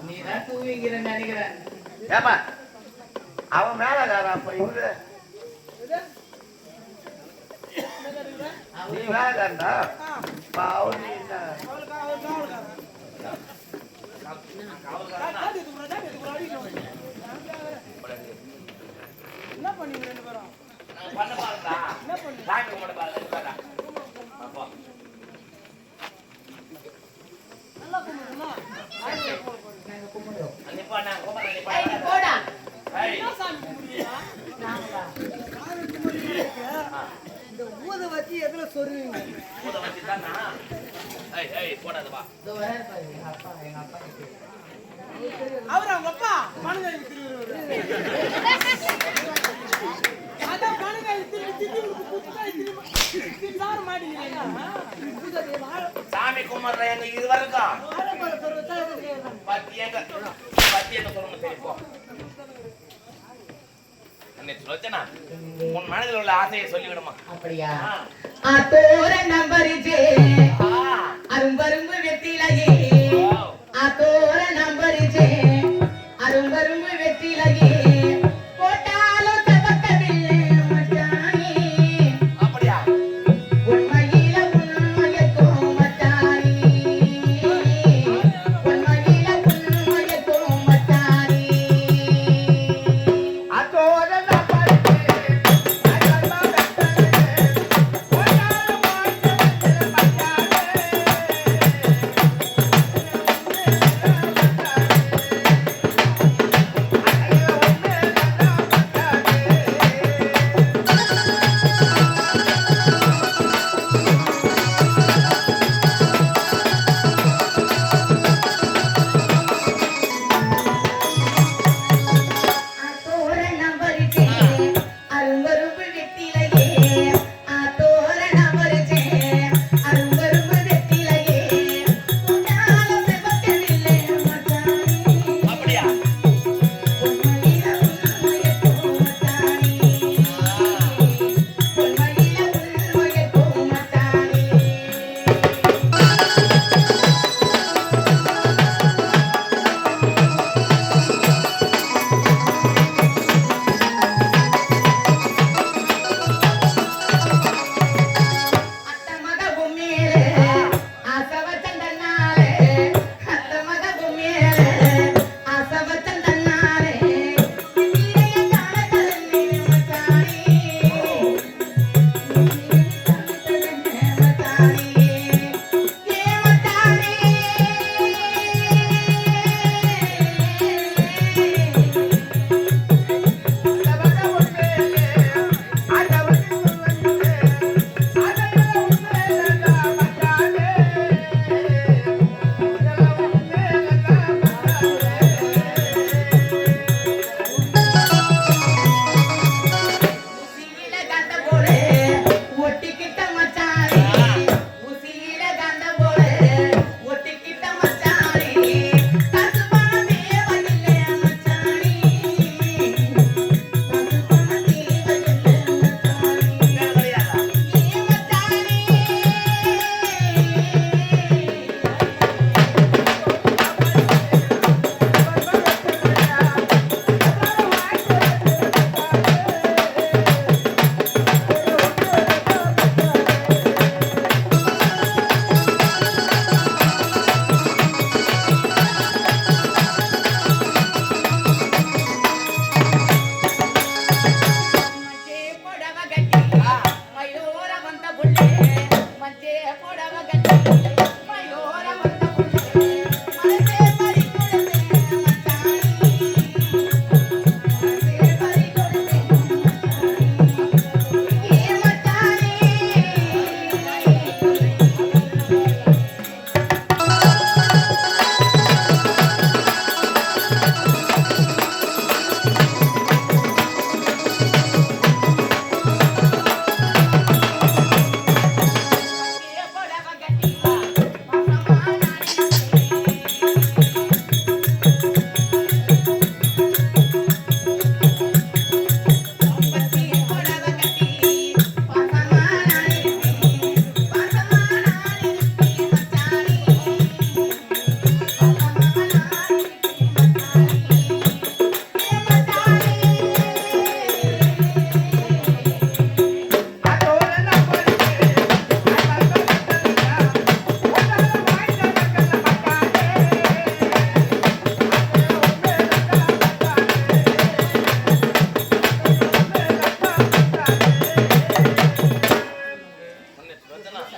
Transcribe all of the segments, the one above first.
நீ தான் தூவிங்கிறன்னு நினைக்கிறேன். ஏப்பா அவன் மேலக்காரா அப்ப இவரு நீ வேலைக்காரன்டா அவரு என்ன பண்ணீங்க ரெண்டு பேரும்? பண்ண பாருடா. என்ன பண்ணீங்க? சாமி கும்பிட பாருடா. அப்பா. நல்லா கும்பிடுனா. நாங்க கும்பிடுறோம். நிப்பா நான் கும்பிடுறேன் நிப்பா. ஏய் போடா. ஏய். என்ன சாமி கும்பிடுறீங்க? நாங்களா? சாமி கும்பிடுறீங்க. இந்த ஊத வச்சு எதுல சொருவீங்க? ஊத வச்சு தானா? ஏய் போடாத வா. இதோ வராரு பாரு எங்க அப்பா கிட்ட. அவர் அவங்க அப்பா மனுங்காய் திருவுருவாரு. அதான் மனுங்காய் திருப்பி சார் மாட்டீங்க. சாமி கும்பிடுற எங்க இது வரைக்கும் பத்தி எங்க சொல்லணும் சரி போ. சொல்லுச்சனா உன் மனதில் உள்ள ஆசையை சொல்லிவிடுமா? அப்படியா? ஆத்தோர நம்பரிஜே அரும்பரும்பு வெத்திலகே ஆத்தோர நம்பரிஜே அரும்பரும்பு வெத்திலகே போட்டாலோ தபக்கவில்லை மச்சானே. அப்படியா? உண்மையில உண்மையத்தோ மச்சானே உண்மையில உண்மையத்தோ மச்சானே. அதோட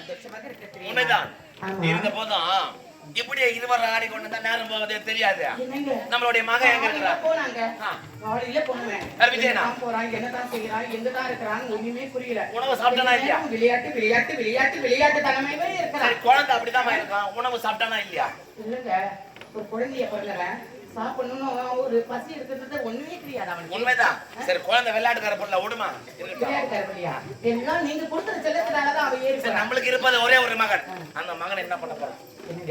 சந்தோஷமாக இருக்க தெரியுமா? உண்மைதான். ஆமா. இருந்த போதும் இப்படி இருவர் ஆடிக்கொண்டு தான் நேரம் போவதே தெரியாது. என்னங்க? நம்மளுடைய மகன் எங்க இருக்கிறா? போனாங்க. ஆ. காலையில போனேன். யார் விஜயனா? போறாங்க, என்னதான் செய்யறாங்க, எங்கதான் இருக்கிறாங்க ஒண்ணுமே புரியல. உணவு சாப்பிட்டானா இல்லையா? விளையாட்டு விளையாட்டு விளையாட்டு விளையாட்டு தலைமையே சரி, இருக்கிறான். குழந்தை அப்படிதான் இருக்கான். உணவு சாப்பிட்டானா இல்லையா? இல்லங்க, ஒரு குழந்தைய பிறந்தவன் சாப்பிடணும்னு ஒரு பசி இருக்கிறது ஒண்ணுமே தெரியாது அவனுக்கு. உண்மைதான். சரி, குழந்தை விளையாட்டுக்கார பொருளை விடுமா இருக்கட்டும். விளையாட்டு இல்லையா? எல்லாம் நீங்க கொடுத்துற செல்லத்தினாலதான் அவன் ஏறி சரி, நம்மளுக்கு இருப்பது ஒரே ஒரு மகன். அந்த மகன் என்ன பண்ண போறான்?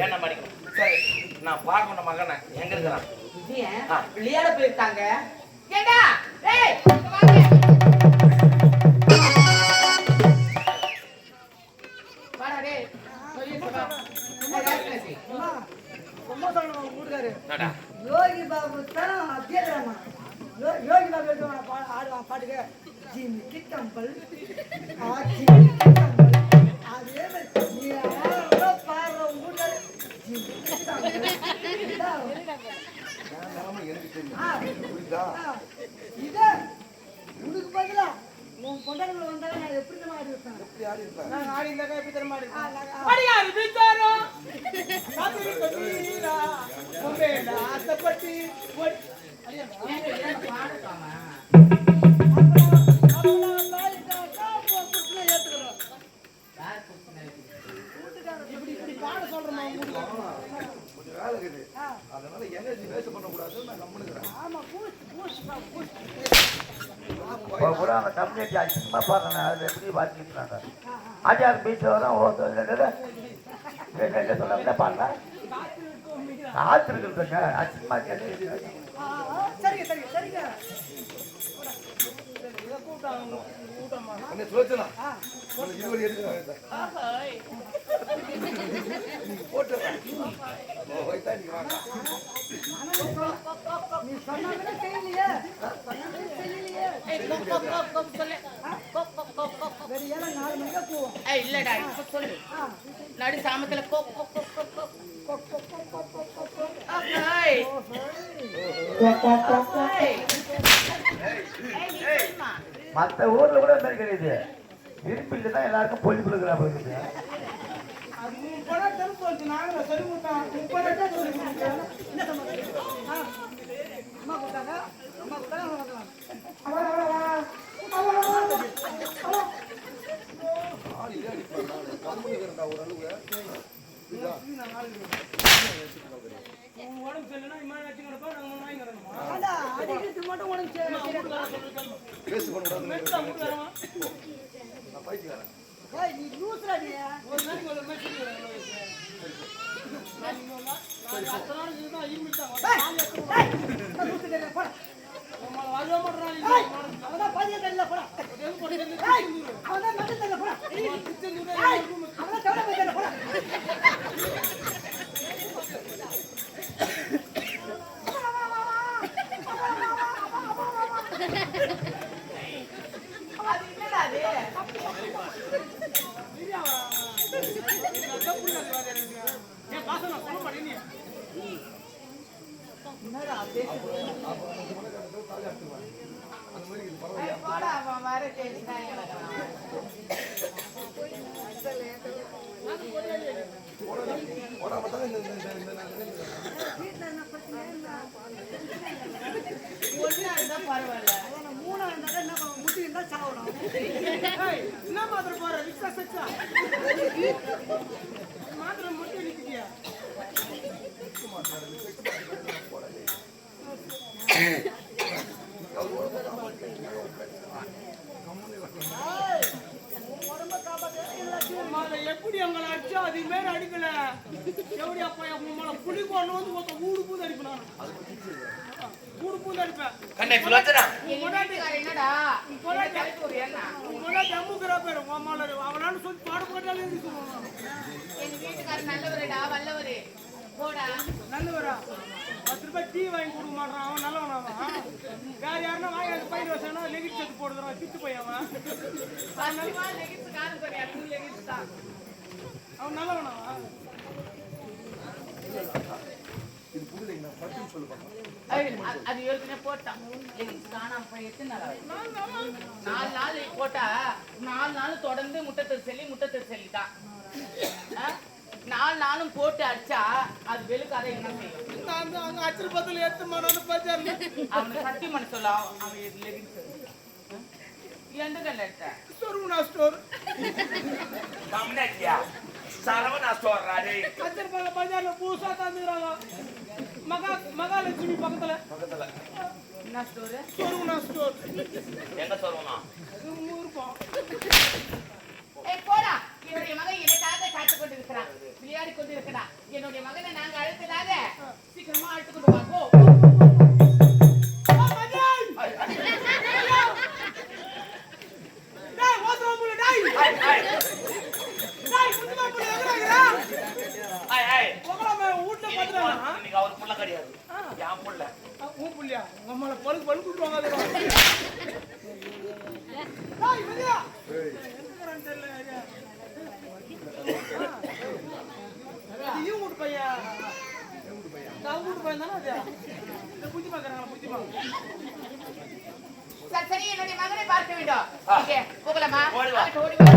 என்ன படிக்கணும்? சரி, நான் பார்க்கணும் மகனை. எங்க இருக்கிறான்? விஜயன் விளையாட போயிருக்காங்க. ஏண்டா ஏய் இங்க வாங்க. வாடா டேய். சொல்லி சொல்றா. அம்மா, ரொம்ப சொல்லணும் உங்க வீட்டுக்காரு. என்னடா? யோகி பாபு தான் அத்தியாரமா யோகி பாபு எடுத்து ஆடுவான் பாட்டுக்கு ஜிமிக்கி கம்பல் ஜிமிக்கி கம்பல் அதே மாதிரி நீ ஆடுற பாடுற உங்க வீட்டுக்காரு ஜிமிக்கி கம்பல் இதை உனக்கு பதிலா உன் பொண்டாட்டில வந்தாலும் நான் எப்படி தான் ஆடி இருப்பேன். நான் ஆடி இருந்தாக்கா எப்படி தெரியுமா ஆடி இருப்பேன்? அடியாரு பிச்சாரோ காத்திரி கொண்டீரா உம்பேடா ஆசைப்பட்டு பாடுறாமா? இப்படி பாட சொல்றோமா வேலை இருக்குது. அதனால எனர்ஜி வேஸ்ட் பண்ணக்கூடாதுன்னு நான் கம்முனுக்கிறேன். ஆமா பூஸ் கூட அந்த கம்யூனிட்டி அசிங்கமா பாருங்க. அது எப்படி பாதிக்கிறாங்க? ஆச்சார் பீச் வரும் சொன்ன பாருங்க. காத்திருக்குங்க அசிங்கமா கேட்டு. சரிங்க சரிங்க சரிங்க என்ன சுழச்சலாம் இருபது எடுத்து போட்டுறேன். நீ சொன்னாங்க செய்யலையே செய்யலையே வேற ஏன்னா 4 மணிக்கா போவோம். இல்லடா இப்ப சொல்லு. நடு சாமத்துல மற்ற ஊர்ல கூட மாதிரி கிடையாது. இருப்பில் தான் எல்லாருக்கும் பொலி கொடுக்குறா போயிருக்கு. அது 3 படம் தெரிஞ்சு போச்சு. நாங்க சொல்லி கொடுத்தோம் 30 சொல்லி கொடுத்தோம். என்ன சம்பந்தம்? அம்மா கொடுத்தாங்க அம்மா கொடுத்தாங்க உடம்பு சரியில்லைன்னா இம்மாதிரி வச்சு கிடப்பா நாங்க வாங்கி கிடணுமா? அடிக்கிறது மட்டும் உனக்கு ஏய் நீ லூசுடா நீ. ஒரு நாளைக்கு ஒரு மாதிரி அத்தனை நாளைக்கு தான் இருமிட்டாங்க. போடா வருவ மாட்டேறான். அவதான் பாதியா தெரியல போடா அவதான் மட்டும் தெரியல போடா அவதான் தவிர தெரியல போடா அது என்னடா அது? என் பாசம் நான் சொல்ல மாட்டேன். என்னடா போடா அவன் வர டென்ஷன் கிடக்குறான். வீட்டுல என்ன பிரச்சனை ஒண்ணா இருந்தா பரவாயில்ல. 3 இருந்தா என்ன முட்டி இருந்தா சாவணும். என்ன மாத்திரம் போற ரிக்ஷா சச்சா மாத்திரம் மட்டும் நிற்கியா? எப்படி எங்களை அடிச்சா அது மாரி அடிக்கல. எப்படி அப்பா என் மேல புளி கொண்டு வந்து மொத்தம் ஊடு பூந்து அடிப்பேன். நான் ஊடு பூந்து அடிப்பேன். கண்ணே சுலோச்சனா. எங்க வீட்டுக்காரர் என்னடா ஒரு எண்ணா ஜம்முக்குறா பேரு அவனால சொல்லி பாடு போட்டாலே எங்க வீட்டுக்காரர் நல்லவருடா வல்லவரு. போடா நல்லவரா 10 ரூபாய் டீ வாங்கி கொடுக்க மாட்டான். அவன் நல்லவனாவன். வேற யாருன்னா வாங்கி அந்த பையன் வச்சானா லெகிட் சேர்த்து போடுறான். திட்டு போய் அவன் அவன் நல்லவனாவா? அது ஏற்கனவே போட்டான் காணாம போய் எத்தனை நாள் ஆகுது? 4 நாள் போட்டா 4 நாள் தொடர்ந்து முட்டை செல்லிட்டான். 4 நாளும் போட்டு அடிச்சா அது வெளுக்காத என்ன செய்யும்? நான் அங்க அச்சல் பத்தல எடுத்து மனோன்னு பாச்சாரு. அவனுக்கு சத்தியம் பண்ண சொல்ல அவன் இல்லைன்னு சொல்லு. எந்த கல்ல எடுத்த? சரவணா ஸ்டோர். கம்னேட்டியா சரவணா ஸ்டோர் ராஜே. அச்சல் பஜார்ல பூசா தந்துறாங்க. மகாலட்சுமி பக்கத்துல. என்ன ஸ்டோர்? சரவணா ஸ்டோர். எங்க சரவணா? ஊர்பம். ஏய் போடா. என்னுடைய மகன் எனக்காக காத்து கொண்டு இருக்கிறான். விளையாடி கொண்டு இருக்கிறான். என்னுடைய மகனை நாங்க அழுத்தலாத. சீக்கிரமா அழுத்து கொண்டு வா போ. டேய் ஓதுறோம்ல டேய். டேய் குத்துமாப்புல எங்கடா? ஐய் உங்கள வீட்ல பாத்துறானா? நீங்க அவர் புள்ள கிடையாது. யான் புள்ள. உன் புள்ளையா? உங்க மேல பழுக்கு குடுவாங்க அதோ. டேய் மதியா. எங்கறான் தெரியல. இது ஊட் பையா. நான் ஊட் பையன் தானே அது. இந்த புத்தி பாக்குறாங்க புத்தி பாக்க. சரி என்னுடைய மகனை பார்க்க வேண்டும். ஓகே போகலாமா? ஓடி வா. ஓடி வா.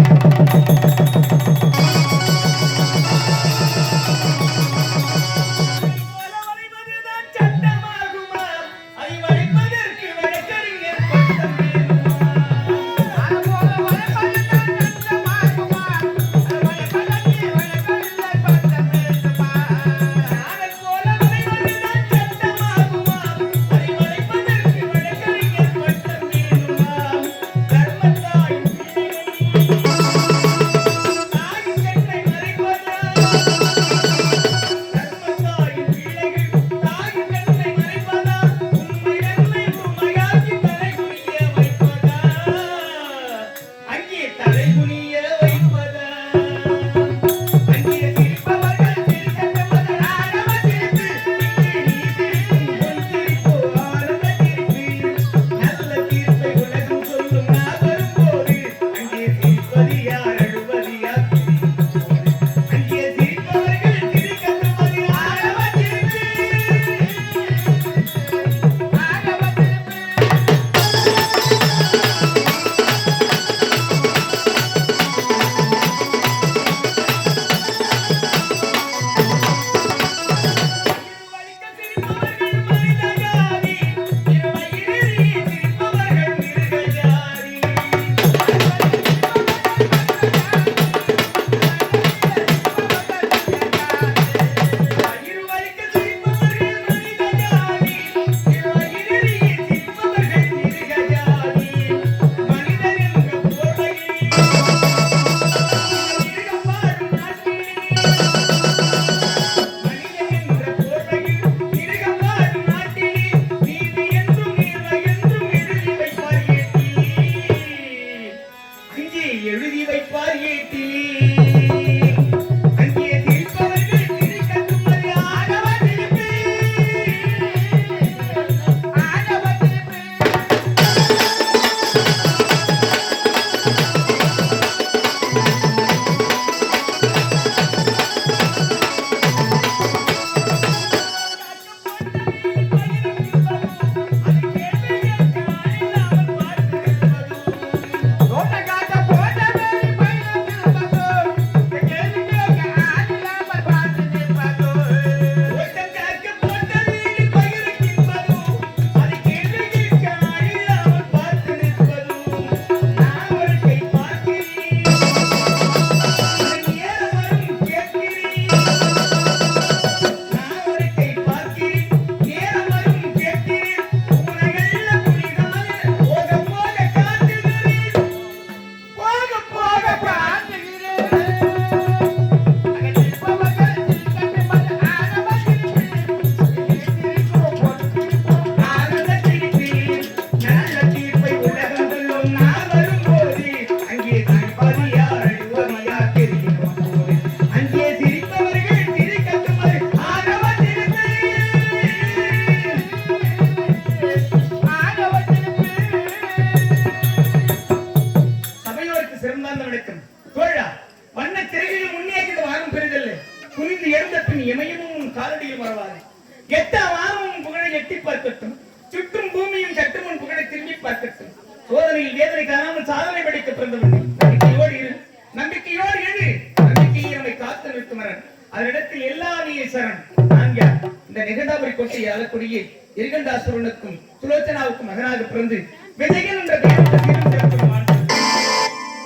எட்ட வானமும் புகழை எட்டி பார்க்கட்டும், சுற்றும் பூமியும் சற்றுமுன் புகழை திரும்பி பார்க்கட்டும். சோதனையில் வேதனை காணாமல் சாதனை படைக்க பிறந்தவன். நம்பிக்கையோடு இரு, நம்பிக்கையோடு எழு, நம்பிக்கையை நம்மை காத்து நிற்கும் மரன். அதனிடத்தில் எல்லா நீ சரண். நான் யார்? இந்த நிகண்டாபுரி கோட்டையை ஆளக்கூடிய எரிகண்டாசுரனுக்கும் சுலோச்சனாவுக்கும் மகனாக பிறந்து விஜயன் என்ற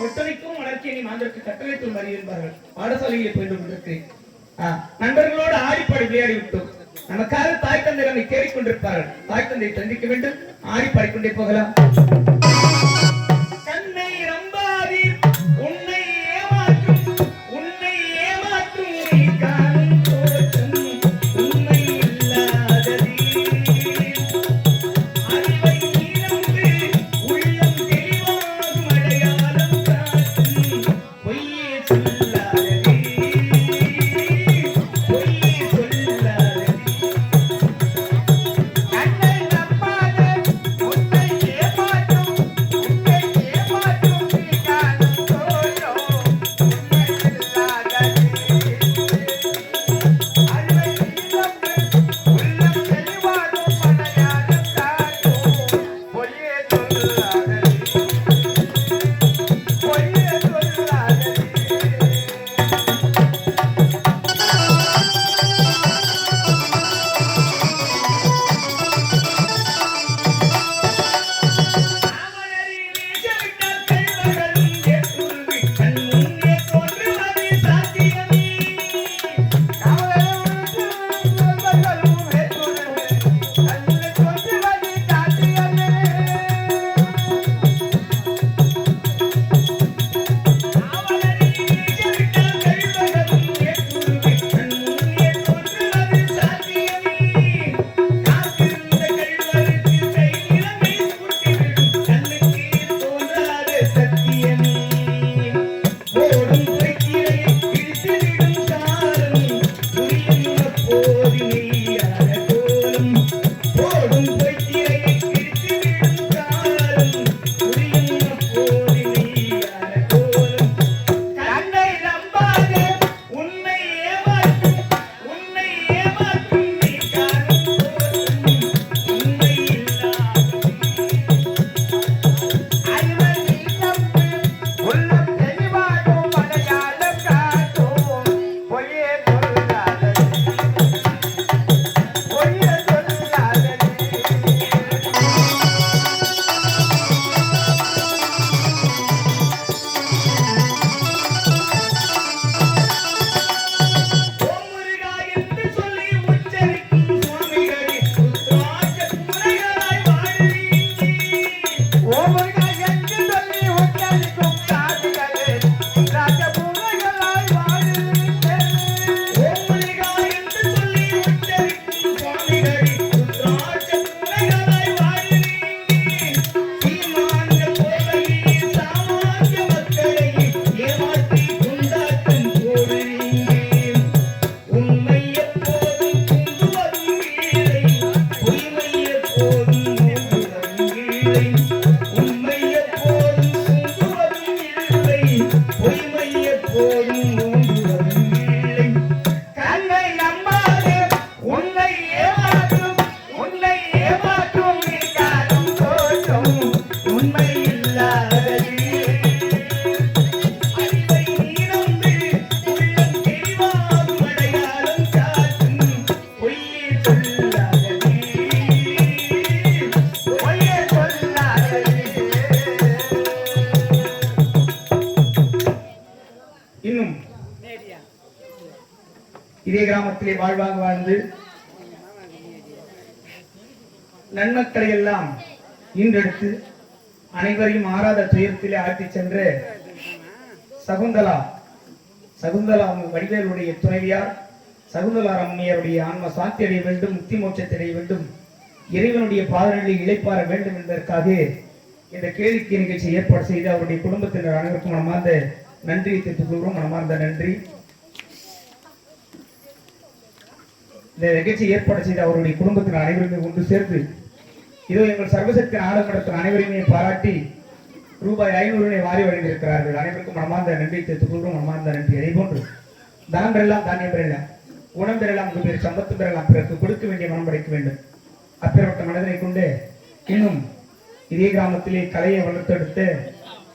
கொட்டனைக்கும் வளர்ச்சியை மாந்தருக்கு கட்டளைக்குள் மறி என்பார்கள். பாடசாலையில் போயிட்டு கொண்டிருக்கிறேன். நண்பர்களோடு ஆடிப்பாடி விளையாடி விட்டோம். நமக்காக தாய் தந்தை நம்மை கேட்டுக்கொண்டிருப்பார்கள். தாய் தந்தை சந்திக்க வேண்டும். ஆடிப்பாடிக்கொண்டே போகலாம். கண்ணை நம்பாதீ, உன்னை ஏமாற்றும், உன்னை ஏமாற்றும் நீ காணும் தோற்றம் உண்மை இல்லாததே. அறிவை நீரந்து உள்ளம் தெளிவாகும் அடையாளம் காட்டும் பொய்யே சொல்லாததே, பொய்யே சொல்லாததே. கண்ணை நம்பாதே, உன்னை ஏமாற்றும், உன்னை ஏமாற்றும் நீ காணும் தோற்றம் உண்மை இல்லாததே. அறிவை நீரந்து உள்ளம் தெளிவாகும் அடையாளம் காட்டும் பொய்யே சொல்லாததே, பொய்யே சொல்லாததே. கண்ணை நம்பாதே, உன்னை ஏமாற்றும், உன்னை ஏமாற்றும் நீ காணும் தோற்றம் உண்மை இல்லாததே. அறிவை நீரந்து உள்ளம் தெளிவாகும் அடையாளம் காட்டும் பொய்யே சொல்லாததே, பொய்யே சொல்லாததே. ஓம் முருகா என்று சொல்லி உச்சரிக்கும் சுவாமிகளே, ருத்ராட்ச குமரர்களாய் வாழ்வீங்க. ஓம் முருகா என்று சொல்லி உச்சரிக்கும் சாமிகளே, ருத்ராட்ச குமரர்களாய் வாழ்வீங்க. ஓம் முருகா என்று சொல்லி உச்சரிக்கும் சுவாமிகளே, ருத்ராட்ச குமரர்களாய் வாழ்வீங்க. சீமான்ய கோவையே சாமான்ய மக்களையே ஏமாற்றி கொண்டாட்டம் போடுவீங்க. உண்மை எப்போதும் குந்துவதும் இல்லை, பொய்மை எப்போதும் மூடுவதும் இல்லை. உண்மை எப்போதும் குந்துவதும் இல்லை, பொய்மை எப்போதும் மூடுவதும் இல்லை. கண்ணை நம்பாதே, உன்னை ஏமாற்றும், உன்னை ஏமாற்றும் நீ காணும் தோற்றம் உண்மை இல்லாததே. அறிவை நீரந்து உள்ளம் தெளிவாகும் அடையாளம் காட்டும் பொய்யே சொல்லாததே, பொய்யே சொல்லாததே. இன்னும் இதே கிராமத்திலே வாழ்வாங்க வாழ்ந்து நன்மக்களை எல்லாம் ஈன்றெடுத்து அனைவரையும் ஆறாத துயரத்திலே ஆட்டிச் சென்ற சகுந்தலா வடிவேலுடைய துணைவியார் சகுந்தலா அம்மையாருடைய ஆன்ம சாந்தி அடைய வேண்டும், முக்தி மோட்சத்தை அடைய வேண்டும், இறைவனுடைய பாதங்களில் இளைப்பாற வேண்டும் என்பதற்காக இந்த கேளிக்கை நிகழ்ச்சி ஏற்பாடு செய்து அவருடைய குடும்பத்தினர் அனைவருக்கும் மனமார்ந்த நன்றியை தெரிவித்துக் கொள்கிறோம். மனமார்ந்த நன்றி. இந்த நிகழ்ச்சி ஏற்பாடு செய்த அவருடைய குடும்பத்தினர் அனைவருமே ஒன்று சேர்ந்து இதோ எங்கள் சர்வசக்தி நாடகம் நடத்தும் அனைவரையுமே பாராட்டி ரூபாய் 500 வாரி வழங்கியிருக்கிறார்கள். அனைவருக்கும் மனமார்ந்த நன்றி தெரிவித்துக் கொள்கிறோம். மனமார்ந்த நன்றி. அதே போன்று தானங்கள் எல்லாம் தானியம் பெறல குணம் பெறலாம் பேர் சம்பத்து பெறலாம் பிறகு கொடுக்க வேண்டிய மனம் படைக்க வேண்டும். அப்பேற்பட்ட மனதினை கொண்டு இன்னும் இதே கிராமத்திலே கலையை வளர்த்தெடுத்து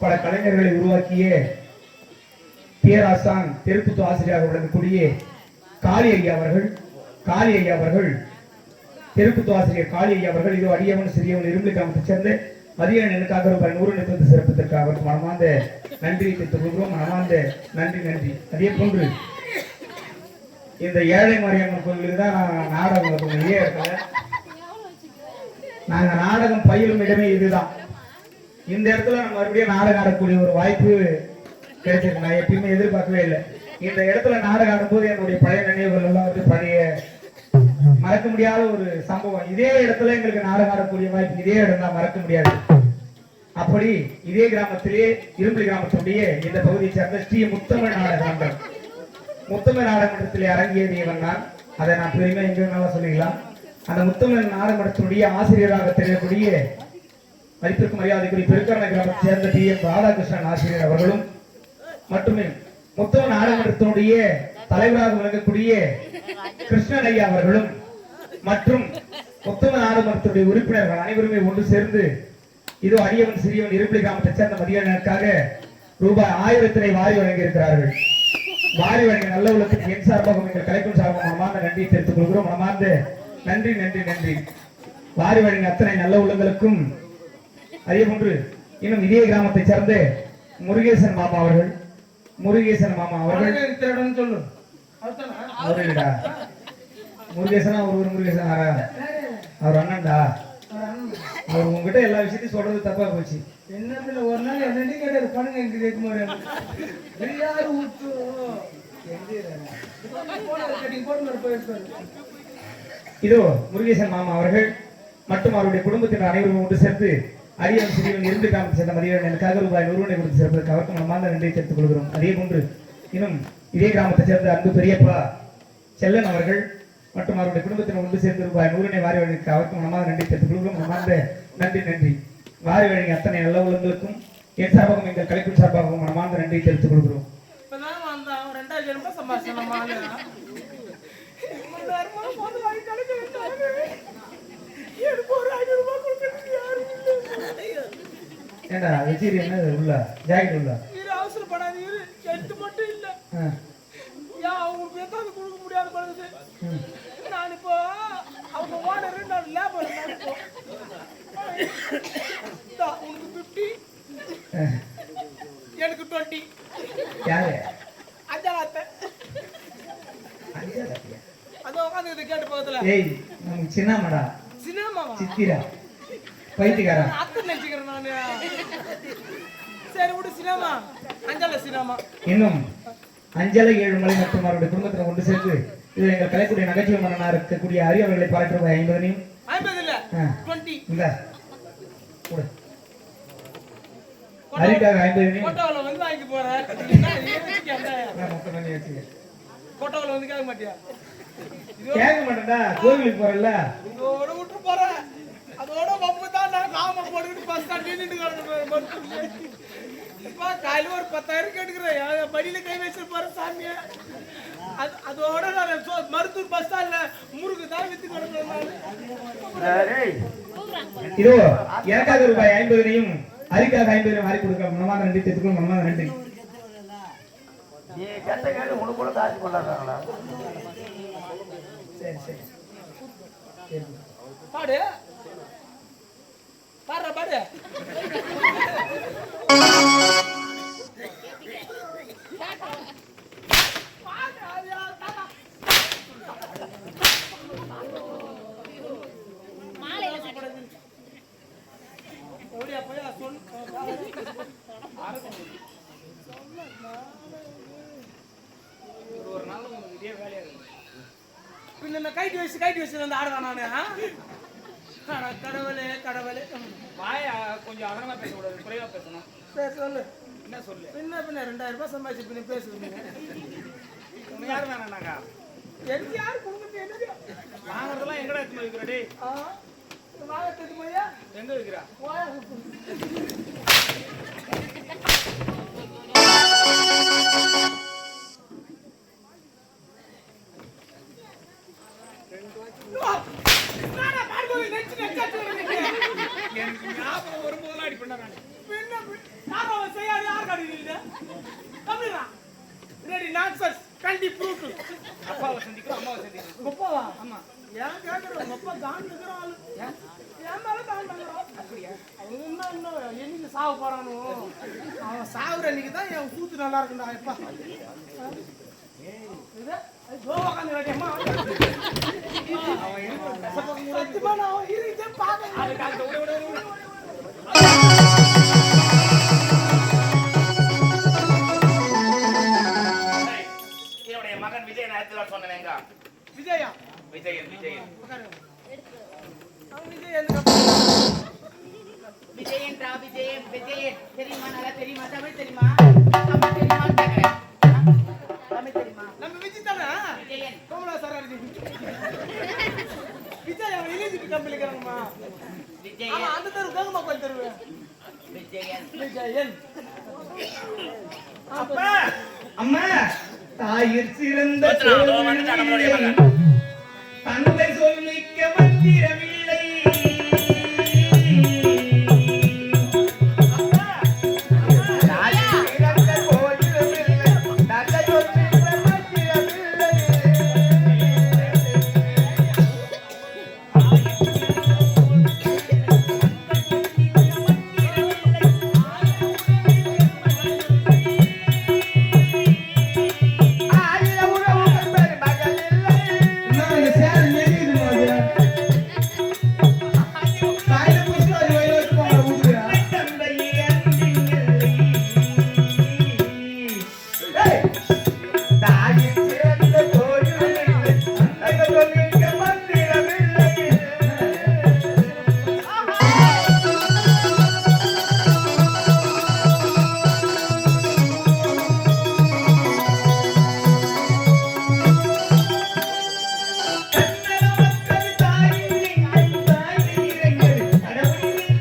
பல கலைஞர்களை உருவாக்கிய பேராசான் தெருப்புத்து ஆசிரியராக விளங்கக்கூடிய காளி ஐயா அவர்கள் தெருப்புத்து ஆசிரியர் காளி ஐயா அவர்கள் இது அடியவன் சிறியவன் இரும்பு கிராமத்தைச் சேர்ந்த மதிய எனக்காக ரூபாய் 100 நிறுவனத்தை சிறப்பித்திருக்க அவருக்கு மனமார்ந்த நன்றியை தெரிவித்துக் கொள்கிறோம். மனமார்ந்த நன்றி. அதே போன்று இந்த ஏழை மாரியம்மன் கோயிலுக்கு தான் நான் நாடகம் இதே இடத்துல நாங்க நாடகம் பயிலும் இடமே இதுதான். இந்த இடத்துல நம்ம மறுபடியும் நாடகம் ஆடக்கூடிய ஒரு வாய்ப்பு கிடைச்சிருக்கு. நான் எப்பயுமே எதிர்பார்க்கவே இல்லை. இந்த இடத்துல நாடகம் ஆடும்போது என்னுடைய பழைய நினைவுகள் எல்லாம் வந்து பழைய மறக்க முடியாத ஒரு சம்பவம். இதே இடத்துல எங்களுக்கு நாடகம் ஆடக்கூடிய வாய்ப்பு இதே இடம் தான், மறக்க முடியாது. அப்படி இதே கிராமத்திலே இரும்புலி கிராமத்தினுடைய இந்த பகுதியை சேர்ந்த ஸ்ரீ முத்தமிழ் நாடகம் முத்தமிழ் நாடகத்திலே அரங்கேறியவன் நான். அதை நான் பெருமை எங்க சொல்லிக்கலாம். அந்த முத்தமிழ் நாடகத்தினுடைய ஆசிரியராக தெரியக்கூடிய மதிப்பிற்கும் மரியாதைக்குரிய பெருக்கரண கிராமத்தை சேர்ந்த டி எம் ராதாகிருஷ்ணன் ஆசிரியர் அவர்களும் மட்டுமே முத்தமிழ் நாடகத்தினுடைய தலைவராக விளங்கக்கூடிய கிருஷ்ணன் ஐயா அவர்களும் மற்றும் முத்தமிழ் நாடகத்தினுடைய உறுப்பினர்கள் அனைவருமே ஒன்று சேர்ந்து இதோ அடியவன் சிறியவன் இரும்புலி கிராமத்தை சேர்ந்த மதியானக்காக ரூபாய் 1000 வாரி வழங்கி இருக்கிறார்கள். வாரி வழங்கிய நல்ல உள்ளத்துக்கு என் சார்பாகவும் எங்கள் கலைக்கும் சார்பாகவும் மனமார்ந்த நன்றியை தெரிவித்துக் கொள்கிறோம். மனமார்ந்த நன்றி. வாரி வழங்கிய அத்தனை நல்ல உள்ளங்களுக்கும் அதே போன்று இன்னும் இதே கிராமத்தை சேர்ந்த முருகேசன் மாமா அவர்கள் சொல்லு அவருடா முருகேசனா ஒரு முருகேசன் அவர் அண்ணன்டா. அவர் உங்ககிட்ட எல்லா விஷயத்தையும் சொல்றது தப்பா போச்சு. என்ன ஒரு நாள் என்ன கேட்டாரு பண்ணுங்க எங்க கேட்குமாறு இதோ முருகேசன் மாமா அவர்கள் மற்றும் அவருடைய குடும்பத்தினர் அனைவரும் ஒன்று சேர்த்து அரியவன் சிறியவன் இருந்து கிராமத்தை சேர்ந்த மதியம் எனக்காக ரூபாய் 100 கொடுத்து சேர்ப்பதற்கு அவருக்கு மனமார்ந்த நன்றியை தெரிவித்துக் கொள்கிறோம். அதே போன்று இன்னும் இதே கிராமத்தை சேர்ந்த அன்பு பெரியப்பா செல்லன் அவர்கள் மற்றும் அவருடைய குடும்பத்தினர் ஒன்று சேர்ந்து ரூபாய் 100 வாரி வழங்கிற்கு அவருக்கு மனமார்ந்த நன்றி தெரிவித்துக் கொள்கிறோம். மனமார்ந்த நன்றி. வாரி வழங்கிய அத்தனை நல்ல உள்ளங்களுக்கும் என் சார்பாகவும் எங்கள் கலைக்கும் சார்பாகவும் மனமார்ந்த நன்றியை தெரிவித்துக் கொள்கிறோம். ஏண்டா வச்சிரு என்ன உள்ள ஜாக்கெட் உள்ள அவசரப்படாது எட்டு மட்டும் இல்ல அவங்க எதாவது கொடுக்க முடியாது படுது. நான் இப்போ அவங்க ஓனர் நான் லேபர் உனக்கு 50 எனக்கு 20 யாரு அஞ்சாலத்தை அது உட்காந்து கேட்டு பக்கத்துல ஏய் நமக்கு சின்னமாடா சித்திரா பைத்தியக்காரா அத்தை நினைச்சுக்கிறேன் நானு. சரி விடு சினிமா அஞ்சால சினிமா இன்னும் அஞ்சலை 7 மலை மற்றும் அவருடைய குடும்பத்தினர் ஒன்று சேர்த்து இது எங்கள் கலைக்கூடிய நகைச்சுவை மன்னனா இருக்கக்கூடிய அரியவர்களை பாராட்டு ரூபாய் 50 இல்ல 20 இந்த கூட அரிக்காக 50 போட்டோல வந்து வாங்கி போறேன் போட்டோல வந்து கேட்க மாட்டியா? கேட்க மாட்டேன்டா கோவிலுக்கு போறல இதோட விட்டு போறேன். அதோட பம்பு தான் நான் காம போட்டுட்டு பஸ் ஸ்டாண்ட் நின்னுட்டு கிடக்குறேன். இப்ப காலையில ஒரு 10,000 கேட்டுக்கிறேன். படியில கை வச்சு போற சாமிய அதோட நான் மருத்தூர் பஸ் ஸ்டாண்ட்ல முருகு தான் வித்து கிடக்குறேன். இதோ எனக்காக ரூபாய் 50 அரிக்காக 50 வாரி கொடுக்க மனமார்ந்த நன்றி தெரிவித்துக் மனமார்ந்த நன்றி. நீ கட்ட கேட்டு உனக்கு கூட காசு கொண்டாடுறாங்களா? சரி பாடு பாடு ஒரு நாள் இதே வேலையா இருக்கு. பின்ன கைட்டு வச்சு வந்து ஆடுவான் நானு. கடவுளே வாயா கொஞ்சம் அதெல்லாம் பேசக்கூடாது, குறைவா பேசணும். சரி சொல்லு என்ன சொல்லு? பின்ன 2000 ரூபாய் சம்பாதிச்சு பின்ன பேசுவீங்க. உனக்கு யாரு வேணாங்க? எனக்கு யாரு கொடுக்குறது? என்னது வாங்குறதெல்லாம் எங்கடா எடுத்து வைக்கிறடே? வாங்கத்துக்கு போயா எங்க வைக்கிறா? அப்பாவை சந்திக்கிறோம், அம்மாவை சந்திக்கிறோம். முப்பாவா ஆமா ஏன் கேக்குறோம் முப்பா தான் இருக்கிறோம் ஆளு ஏன்? ஏன் மேல தான் பண்ணுறோம் அப்படியா? அவங்க இன்னும் என்னைக்கு சாவ போறானோ அவன் சாவுற அன்னைக்கு தான் என் கூத்து நல்லா இருக்குண்டா எப்பா சத்தியமா நான் இருக்கே பாக்க அதுக்காக விடு, விடு, விடு, விடு. என்னுடைய மகன் விஜய் நேரத்தில் சொன்னேங்க. விஜயா விஜயன் விஜயன் அவன் விஜய் எந்த விஜயன் ரா விஜயன் விஜயன் தெரியுமா? நல்லா தெரியுமா? தமிழ் தெரியுமா? தமிழ் தெரியுமான்னு கேக்குறேன். தமிழ் தெரியுமா? நம்ம விஜய் தானே விஜயன் கோமலா சார் விஜய் அவன் இலிஜிட் கம்பெனிக்காரங்கம்மா விஜயன் ஆமா அந்த தெரு கோங்கம்மா கோயில் தெருவு விஜயன் விஜயன் அப்பா, அம்மா, தாயிற் சிறந்த அதோ வந்துட்டான் நம்மளுடைய மகன். தந்தை சொல்லிக்க மந்திரமில்லை. அப்பா, தாயிற் சிறந்த கோயிலுமில்லை, தந்தை சொல்லிக்க மந்திரமில்லை. ஆயிரம் உறவுகள் பெருமகள் இல்லை. நான் இந்த சேர் நெறியுது மாதிரி காயில புடிச்சு அது வயிறு வச்சு போங்க ஊத்துறா தந்தையே அன்பில்லை. ஏய் தாயிற் சிறந்த கோயிலுமில்லை, தந்தை சொல்லிக்க மந்திரமில்லை. கண்ணன மக்கள் தாயின் நெஞ்சம் தாய் வீரங்கள் கடவுளின்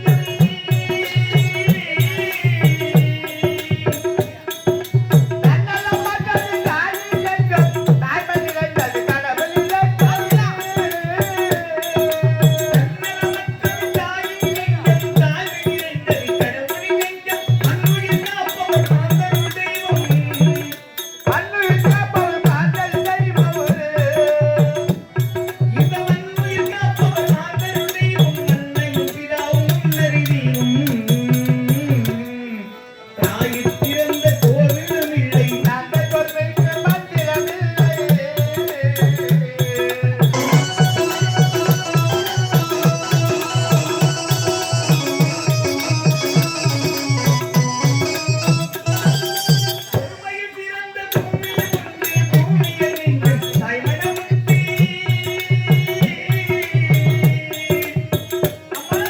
கண்ணன மக்கள் தாயின் நெஞ்சம் தாய் வீரங்கள் கடவுளின் கண்ணன மக்கள் தாயின் நெஞ்சம் தாய் வீரங்கள் கடவுளின் நெஞ்சம் அன்புயிர் காப்பவர் மாந்தர் தெய்வம் அன்புயிர் காப்பவர் மாந்தர் தெய்வம் இந்த மண்ணுயிர் காப்பவர் மாந்தர் தெய்வம் அன்னையும் பிதாவும் முன்னறிவியும் தாயிற் பிறந்த கோவிலுமில்லை நாங்கள் சொல்வைக்க மந்திரமில்லை. பொறுமையில் பிறந்த பூமியில் ஒன்றே பூமியில் நின்று தாய்மனம் உண்டு. அம்மா,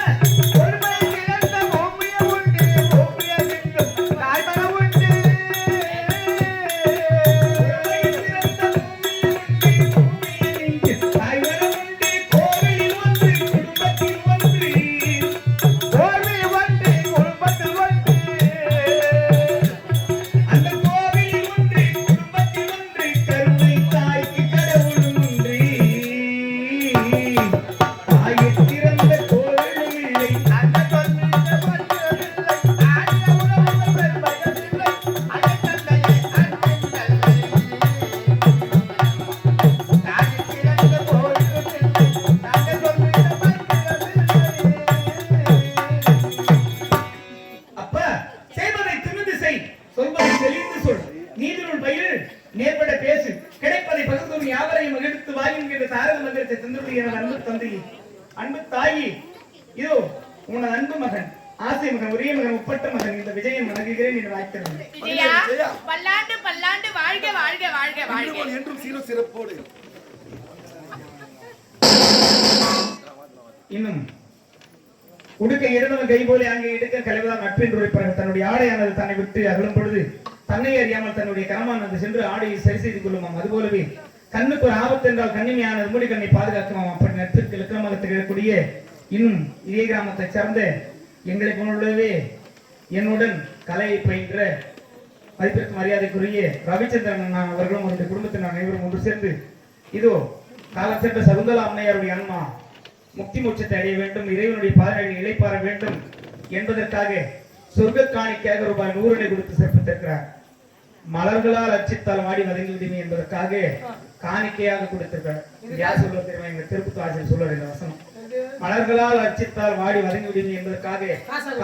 பொறுமையில் பிறந்த பூமியில் ஒன்றே பூமியில் நின்று தாய்மனம் உண்டு. பொறுமையில் பிறந்த பூமியில் ஒன்றே பூமியில் நின்று தாய்மனம் உண்டு. கோவிலில் ஒன்று குடும்பத்தில் ஒன்று கோவில் ஒன்று குடும்பத்தில் ஒன்று அந்த கோவிலில் ஒன்று குடும்பத்தில் ஒன்று கருணை தாய்க்கு கடவுளும் ஒன்று தாயிற் சிறந்த கோவிலும் இல்லை அந்த சொல்லிட்ட மந்திரமில்லை ஆடிய உறவுகள் பெருமகனில்லை அந்த தந்தையை அன்பின் தந்தை தாயிற் சிறந்த கோவிலும் இல்லை நாங்கள் சொல்லிட்ட மந்திரமில்லை. அப்பா, செய்வதை துணிந்து செய், சொல்வதை தெளிந்து சொல், நீதினுள் பயிர், நேர்பட பேசு, கிடைப்பதை பகுத்தோம் யாவரையும் மகிழ்த்து வாயுங்கிற தாரக மந்திரத்தை தந்துடைய எனது அன்பு தந்தையே, அன்பு தாயி, இதோ உனது அன்பு மகன், ஆசை மகன், ஒரே மகன், ஒப்பற்ற மகன், இந்த விஜயன் வணங்குகிறேன் என்று வாய்க்கிறேன். விஜயா பல்லாண்டு பல்லாண்டு வாழ்க வாழ்க வாழ்க வாழ்க என்றும் சீர சிறப்போடு இன்னும் உடுக்க இருந்தவன் கை போல அங்கே எடுக்க கலைவதான் நட்பென்று உரைப்பார்கள். தன்னுடைய ஆடையானது தன்னை விட்டு அகலும் பொழுது தன்னை அறியாமல் தன்னுடைய கணமானது சென்று ஆடையை சரி செய்து கொள்ளுமாம். அதுபோலவே கண்ணுக்கு ஒரு ஆபத்து என்றால் கண்ணிமையானது மூடி கண்ணை பாதுகாக்குமாம். அப்படி நட்பிற்கு இலக்கணமாக திகழக்கூடிய இன்னும் இதே கிராமத்தை சார்ந்த எங்களை போலவே என்னுடன் கலையை பயின்ற மதிப்பிற்கு மரியாதைக்குரிய ரவிச்சந்திரன் அவர்களும் அவருடைய குடும்பத்தினர் அனைவரும் ஒன்று சேர்ந்து இதோ காலம் சென்ற சகுந்தலா அம்மையாருடைய அம்மா முக்தி மோட்சத்தை அடைய வேண்டும், இறைவனுடைய பாதனையில் இளைப்பாற வேண்டும் என்பதற்காக சொர்க்க காணிக்கையாக ரூபாய் 100 கொடுத்து சிறப்பித்திருக்கிறார். மலர்களால் அர்ச்சித்தால் வாடி வதங்கி விடுமே என்பதற்காக காணிக்கையாக கொடுத்திருக்கார். யார் சொல்லுவது தெரியுமா? எங்க திருப்பத்து ஆசிரியர் சொல்லுவார் இந்த வசனம். மலர்களால் அர்ச்சித்தால் வாடி வதங்கி விடுமே என்பதற்காக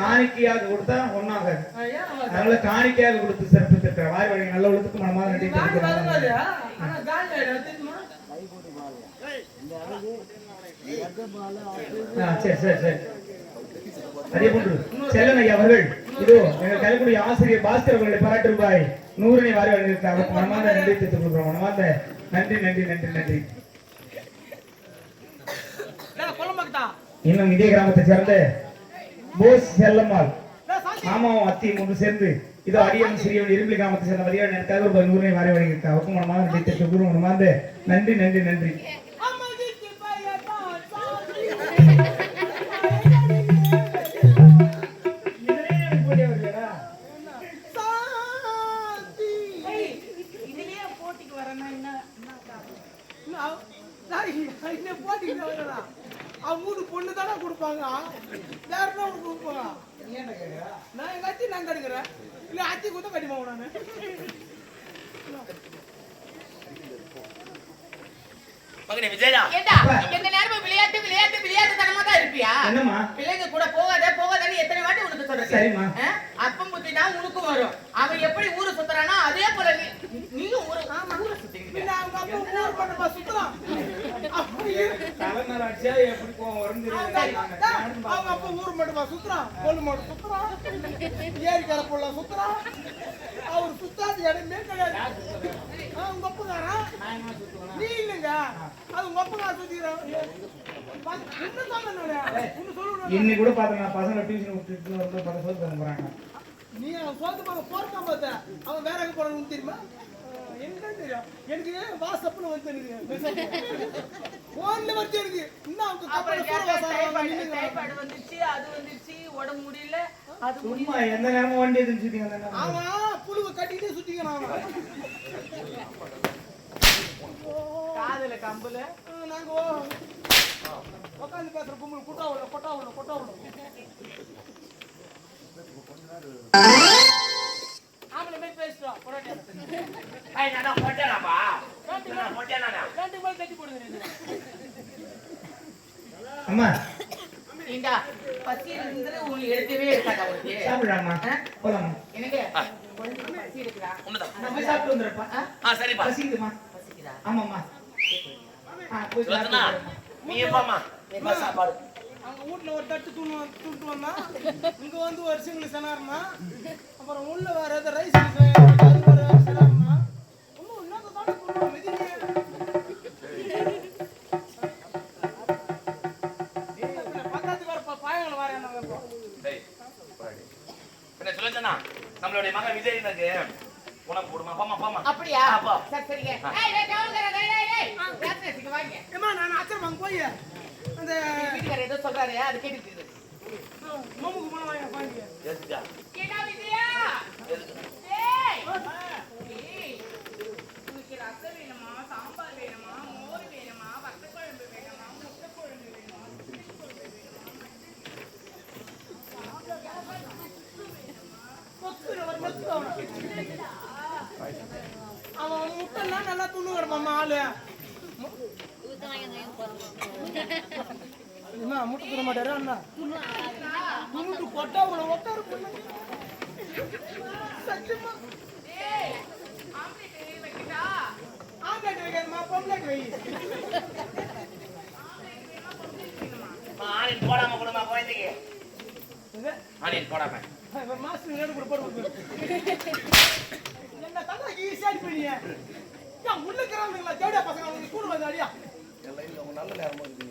காணிக்கையாக கொடுத்தா ஒண்ணாகாது. அதனால காணிக்கையாக கொடுத்து சிறப்பித்திருக்கிறார். வாரி வழங்கி நல்ல உள்ளத்துக்கு மனமாக நன்றி தெரிவிக்கிறேன். சரி சரி சரி. அதே போன்று செல்லன் ஐயா அவர்கள் இதோ எங்கள் கலைக்குடி ஆசிரியர் பாஸ்கர் அவர்களை பாராட்டு ரூபாய் 100 வாரி வழங்கியிருக்கிறார். அவருக்கு மனமார்ந்த நன்றி தெரிவித்துக் கொள்கிறோம். மனமார்ந்த நன்றி நன்றி நன்றி நன்றி. இன்னும் இதே கிராமத்தை சேர்ந்த போஸ் செல்லம்மாள் மாமாவும் அத்தியும் ஒன்று சேர்ந்து இதோ அடியவன் சிறியவன் இரும்பி கிராமத்தை சேர்ந்த மதியான எனக்காக ரூபாய் 100 வாரி வழங்கியிருக்கிறார். அவருக்கும் மனமார்ந்த நன்றி தெரிவித்துக் கொள்கிறோம். மனமார்ந்த நன்றி நன்றி நன்றி. அவங்க பொண்ணு தானே கொடுப்பாங்க. வேற என்ன கொடுப்பாங்க? நான் எங்க அத்தி நான் கடுக்கிறேன். இல்ல அத்தி கொடுத்தா கட்டிமா நானு. மகனே விஜயா, ஏண்டா எந்த நேரமும் விளையாட்டு விளையாட்டு விளையாட்டு தனமா தான் இருப்பியா? என்னம்மா பிள்ளைங்க கூட போகாத போகாதன்னு எத்தனை வாட்டி உனக்கு சொல்றேன். சரிம்மா. அப்பம் புத்தி தான் உனக்கும் வரும். அவன் எப்படி ஊரு சுத்துறானோ அதே போல நீயும் ஊரு சுத்திக்கிட்டு அவங்க அப்பா ஊர் பண்ண சுத்தலாம். தலைமையில அடிச்சா எப்படி போவோம் வருது. அவங்க அப்பா ஊர் மட்டுமா சுத்துறான், பொண்ணு மட்டும் சுத்துறான், ஏரிக்கரை பொருளா சுத்துறான். அவர் சுத்தாது இடமே கிடையாது. உங்க ஒப்புக்காரா? நீ இல்லைங்க, அது உங்க ஒப்புக்கார சுத்திக்கிறான். இன்னைக்கு கூட பாத்தேன் பசங்க டியூஷன் விட்டுட்டு வந்து பசங்க சொல்லி தர போறாங்க. நீ அவன் சொல்லிட்டு போக போறதான் பார்த்த. அவன் வேற எங்க போறான்னு தெரியுமா? என்ன தெரியும் எனக்கு வாட்ஸ்அப்ல வந்து போன்ல வந்து எனக்கு இன்னும் அவங்க டைபாய்டு வந்துச்சு, அது வந்துச்சு, உடம்பு முடியல, அது சும்மா எந்த நேரமும் வண்டி எதுன்னு அவன் புழுவை கட்டிட்டு சுத்திக்கிறான். காதுல கம்புல நாங்க உட்காந்து பேசுற கும்பல் கொட்டா விடும். ஆம்பளை மாதிரி பேசுறோம். ஐய் நான் போட்டேனாப்பா. நான் போட்டேனானே. 2 பால் கட்டி போடுங்க. அம்மா இந்தா பசி இருந்தது உங்களுக்கு எடுக்கவே இருக்காதா உங்களுக்கு? சாப்பிடலாமா? போலாமா? எனக்கு கொஞ்சம் பசி இருக்குடா. உன்னதான். நம்ம சாப்பிட்டு வந்துறப்பா. சரிப்பா. பசிக்குதுமா? பசிக்குதா? ஆமாம்மா. போய் சொல்லனா நீ எப்பமா என்ன சாப்பாடு? அவங்க வீட்டுல ஒரு தட்டு தூண்டு வந்தா, இங்க வந்து ஒரு சிங்கிள் செனார்னா, அப்புறம் உள்ள வேற ஏதாவது ரைஸ் செனார்னா, இன்னும் என்னதான் தான் மிதிங்க. பக்கத்துக்கு வர பாயங்களை வர என்ன வைப்போம். என்ன சொல்லனா நம்மளுடைய மகன் விஜயனுக்கு உனக்கு போடுமா? போமா. அப்படியா? அப்பா. சரி சரிங்க. ஏய் கவுண்டரா டேய் ராத்திரிக்கு வாங்க. ஏமா நான் ஆச்சரியமா போய் அந்த வீட்டுக்காரர் ஏதோ சொல்றாரு அது கேட்டுட்டு இருக்கு. மம்முக்கு போன வாங்க பாருங்க. எதுடா? கேடா விஜயா. எதுக்கு? டேய். டேய். உங்களுக்கு ரசம் வேணுமா? சாம்பார் வேணுமா? மோர் வேணுமா? வத்த குழம்பு வேணுமா? முட்டை குழம்பு வேணுமா? அவன் முட்டைலாம் நல்லா துண்ணு கிடப்பாம்மா ஆளு. என்ன முட்டை தர மாட்டாரு அண்ணா? துண்ணுட்டு கொட்டா உட்காரு சத்தியமா. டேய். ஆம்லெட் வைக்கட்டா? ஆம்லெட் வைக்காதம்மா, பொம்லெட் வை. ஆனின் போடாம கொடுமா குழந்தைக்கு. ஆனின் போடாம. மாஸ்டர் நேடு போடு. என்ன தந்தா ஈஸியா பண்ணியா? ஏன் உள்ள கிராமங்களா தேடியா பசங்க அவங்க கூட வந்து அடியா. எல்லாம் இல்ல உங்க நல்ல நேரமா இருக்கு.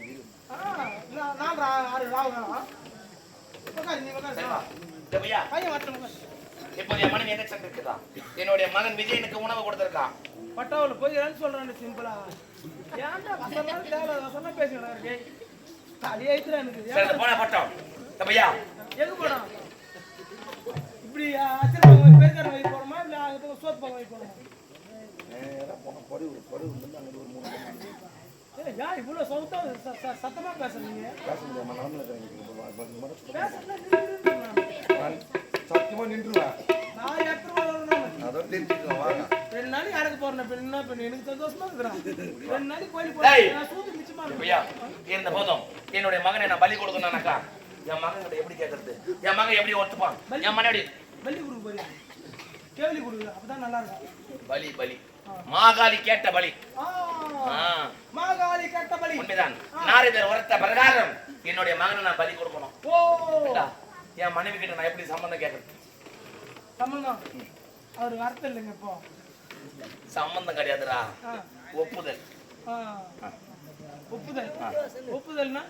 நான் 6 ராவுங்க. உட்காரு நீ உட்காரு. சரிப்பா. டேய்யா. பையன் வரட்டும். இப்போ என் மனைவி எங்க சென்று இருக்குதா? என்னுடைய மகன் விஜயனுக்கு உணவு கொடுத்திருக்கான். பட்டாவுல போயிரன்னு சொல்றானே சிம்பிளா. ஏன்டா வசனம் தேவல வசனம் பேசினா இருக்கு. தடி ஐத்துறா எனக்கு. சரி போடா பட்டம். டேய்யா. எங்க போறோம்? இப்படி ஆச்சரியமா பேர்க்கற வை போறோமா இல்ல அங்க சோத் போய் போறோமா? நேரா போன படி வந்து அங்க ஒரு 3 மணி. ஏய் யா இவ்ளோ சத்தமா பேசுறீங்க. பேச முடியாம நாமல இருக்கேன். பேசல நின்னு சத்தியமா நின்றுவா. நான் எத்தனை வரணும்? அதான் தெரிஞ்சுக்கோ வாங்க. 2 நாளைக்கு அடக்க போறேன். இப்ப என்ன பண்ணு? எனக்கு சந்தோஷமா இருக்குடா. 2 நாளைக்கு கோயிலுக்கு டேய். போறேன். நான் சூது மிச்சமா இருக்கு. ஐயா இருந்த போதும் என்னுடைய மகனை நான் பலி கொடுக்கணும்னாக்கா என் மகன் கிட்ட எப்படி கேட்கறது? என் மகன் எப்படி ஒத்துப்பான்? என் மனைவி பலி கொடுக்க போறியா? கேவலி கொடுக்குற. அப்பதான் நல்லா இருக்கும். பலி பலி மாகாளி கேட்ட பலி. ஆ. மாகாளி கேட்ட பலி. உண்மைதான். நாரதர் உரைத்த பிரகாரம் என்னுடைய மகனை நான் பலி கொடுக்கணும். ஓ. ஏண்டா, என் மனைவி கிட்ட நான் எப்படி சம்பந்தம் கேட்கறது? சம்பந்தம். அவருக்கு அர்த்தம் இல்லைங்க இப்போ. சம்பந்தம் கிடையாதுடா. ஆ. ஒப்புதல். ஆ. ஒப்புதல். ஒப்புதல்னா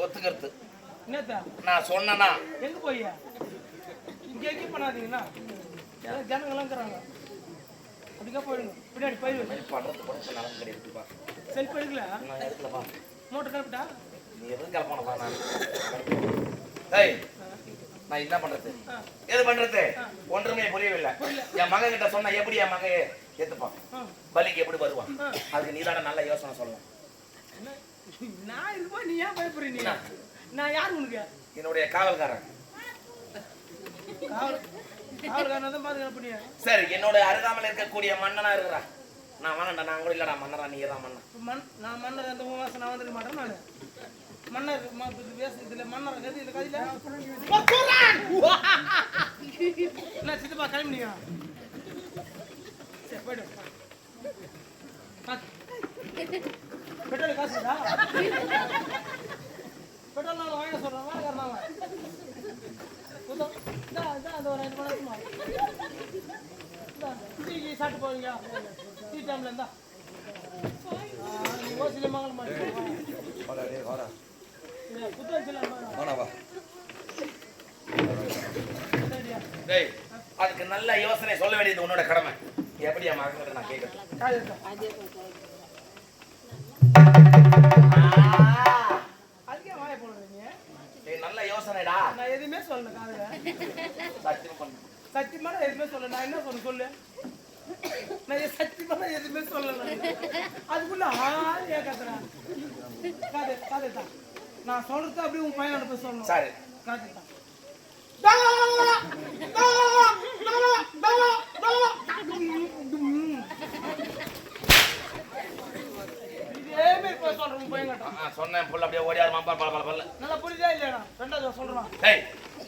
ஒத்துக்கிறது. என்னத்தா? நான் சொன்னனா எங்க போய்யா? இங்க எங்க பண்ணாதீங்கன்னா ஜனங்கள்லாம் இருக்கிறாங்க. அதுக்காக போயிடுங்க. பின்னாடி போயிடுங்க. பண்றது பொறுப்பு நடந்து கிடையாதுப்பா. செல்ஃப் எடுக்கல. நான் எடுக்கலப்பா. மோட்டர் கிளப்பிட்டா? நீ எதுவும் கிளப்பானப்பா நான். டேய் நான் என்ன பண்றது? எது பண்றது? ஒன்றுமே புரியவில்லை. என் மகன் கிட்ட சொன்னா எப்படி என் மகன் ஏத்துப்பான்? பலிக்கு எப்படி வருவான்? அதுக்கு நீதான நல்ல யோசனை சொல்லணும். நான் இருப்பா, நீ ஏன் பயப்படுற? நீ நான் யார் உனக்கு? என்னுடைய காவல்காரன். காவல்காரன் தான் பாதுகாப்பு பண்ணியா? சரி என்னோட அருகாமல் இருக்கக்கூடிய மன்னனா இருக்கிறா. நான் வேணாண்டா, நான் கூட இல்லடா மன்னரா, நீ தான் மன்னன். நான் மன்னர் அந்த மாசம் நான் வந்துருக்க மாட்டேன். நான் மன்னர் இதுல மன்னர் கதி இந்த கதியில என்ன சித்தப்பா கிளம்பினீங்க? சரி போய்டு. பெட்ரோல் காசுடா. பெட்ரோல் நான் வாங்க சொல்றேன். வாங்கறனால அந்த ஒரு 5 மணி நேரமா டீ சாப்பிட்டு போவீங்க. டீ டைம்ல இருந்தா ஓசில மங்கள மாட்டேன். டேய் அதுக்கு நல்ல யோசனை சொல்ல வேண்டியது உன்னோட கடமை. எப்படி என் மகன் நான் கேட்கறேன்? அதுக்கே வாய போடுறீங்க. நல்ல யோசனைடா. நான் எதுவுமே சொல்லல காதுல. சத்தியம் பண்ணு. சத்தியமான எதுவுமே சொல்ல. நான் என்ன சொல்ல சொல்லு. நான் சத்தியமான எதுவுமே சொல்லல. அதுக்குள்ள ஏன் கத்துறேன்? காது தான். நான் சொல்றது அப்படியே உன் பையன் அனுப்ப சொல்லணும். சரி காது தான். இதே மாதிரி போய் சொல்றேன் உன் பையன் கிட்ட. சொன்னேன் புள்ள அப்படியே ஓடியாரு மாப்பா பல பல பல்ல. நல்லா புரியுதா இல்லையா? ரெண்டாவது சொல்றான். டேய்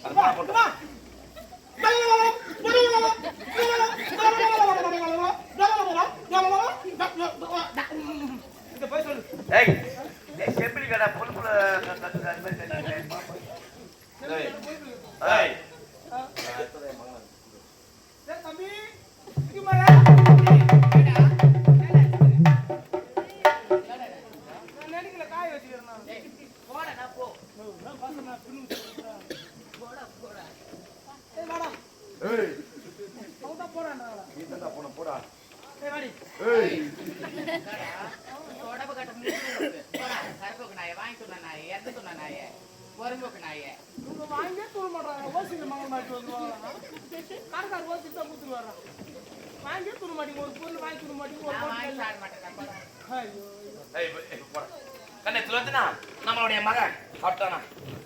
அது பா போட்டு. இத போய் சொல்லு. டேய் நீ செம்பிலி கடை புள்ள புள்ள கத்து அந்த மாதிரி தெரியுது. டேய் டேய் தம்பி இங்க மாரா. நான் நெடிக்கல காய வச்சிக்கிறேன் நான். போடா நான் போ. நான் பாசமா பின்னு போடா போடா. ஏய் வாடா. ஏய் அவதா போறானே. நீ தான் போன போடா. ஏய் வாடி. ஏய் உடம்பு கட்ட முடியாது. போடா கருப்புக்கு நாயே வாங்கி சொன்ன நாயே எந்த சொன்ன நாயே பொறும்போக்கு நாயே. உங்க வாங்கியே தூர மாட்டாங்க. ஓசில மங்கள மாட்டி வந்துவாங்க. காரக்கார ஓசி தான் குடுத்து வர்றான். வாங்கியே தூர மாட்டீங்க. ஒரு பொருள் வாங்கி தூர மாட்டீங்க. ஒரு நான் வாங்கி பொருள் சாட மாட்டேன். போடா. ஐயோ ஏய் போடா. கண்ணே துலத்துனா நம்மளுடைய மகன் சாப்பிட்டானா?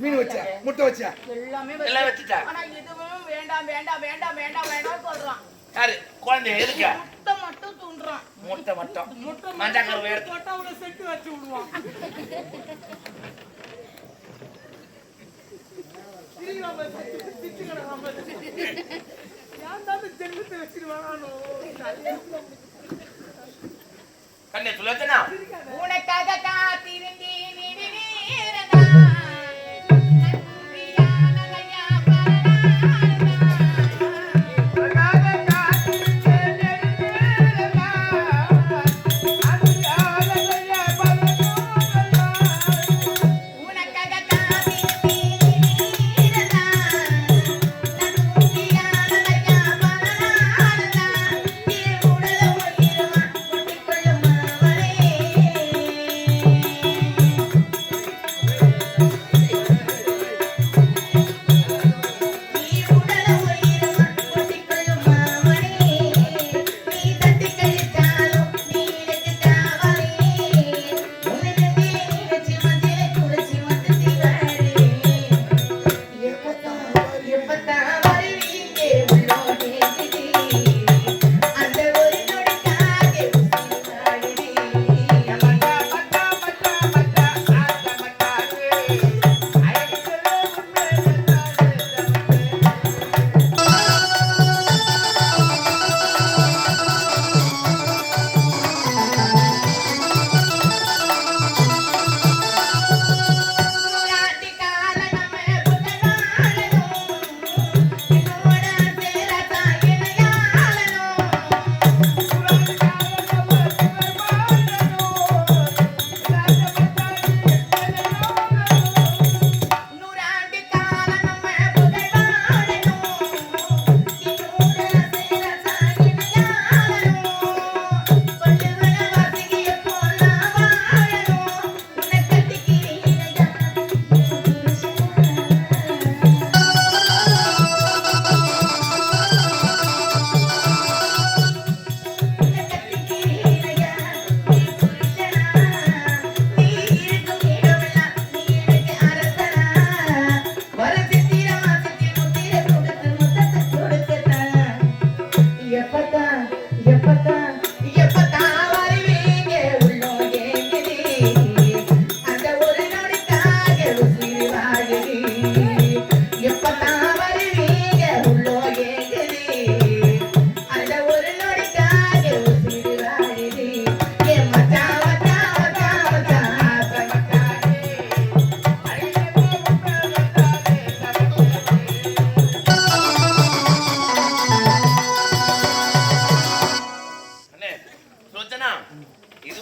மீன் வச்ச முட்டை வச்ச எல்லாமே எல்லாம் வச்சுட்டா. ஆனா எதுவும் வேண்டாம் வேண்டாம் வேண்டாம் வேண்டாம் வேண்டாம் சொல்றான். யாரு குழந்தை எதுக்கு? முட்டை மட்டும் தூண்டுறான். முட்டை மட்டும். முட்டை மஞ்சள் கருவு எடுத்து போட்டா அவனை செட்டு வச்சு விடுவான். திரிவாம திட்டுங்கடா நம்ம. யார் தான் ஜெல்லத்தை வச்சிருவானோ. கண்ணே துலத்துனா உனக்காக காத்திருந்தேன்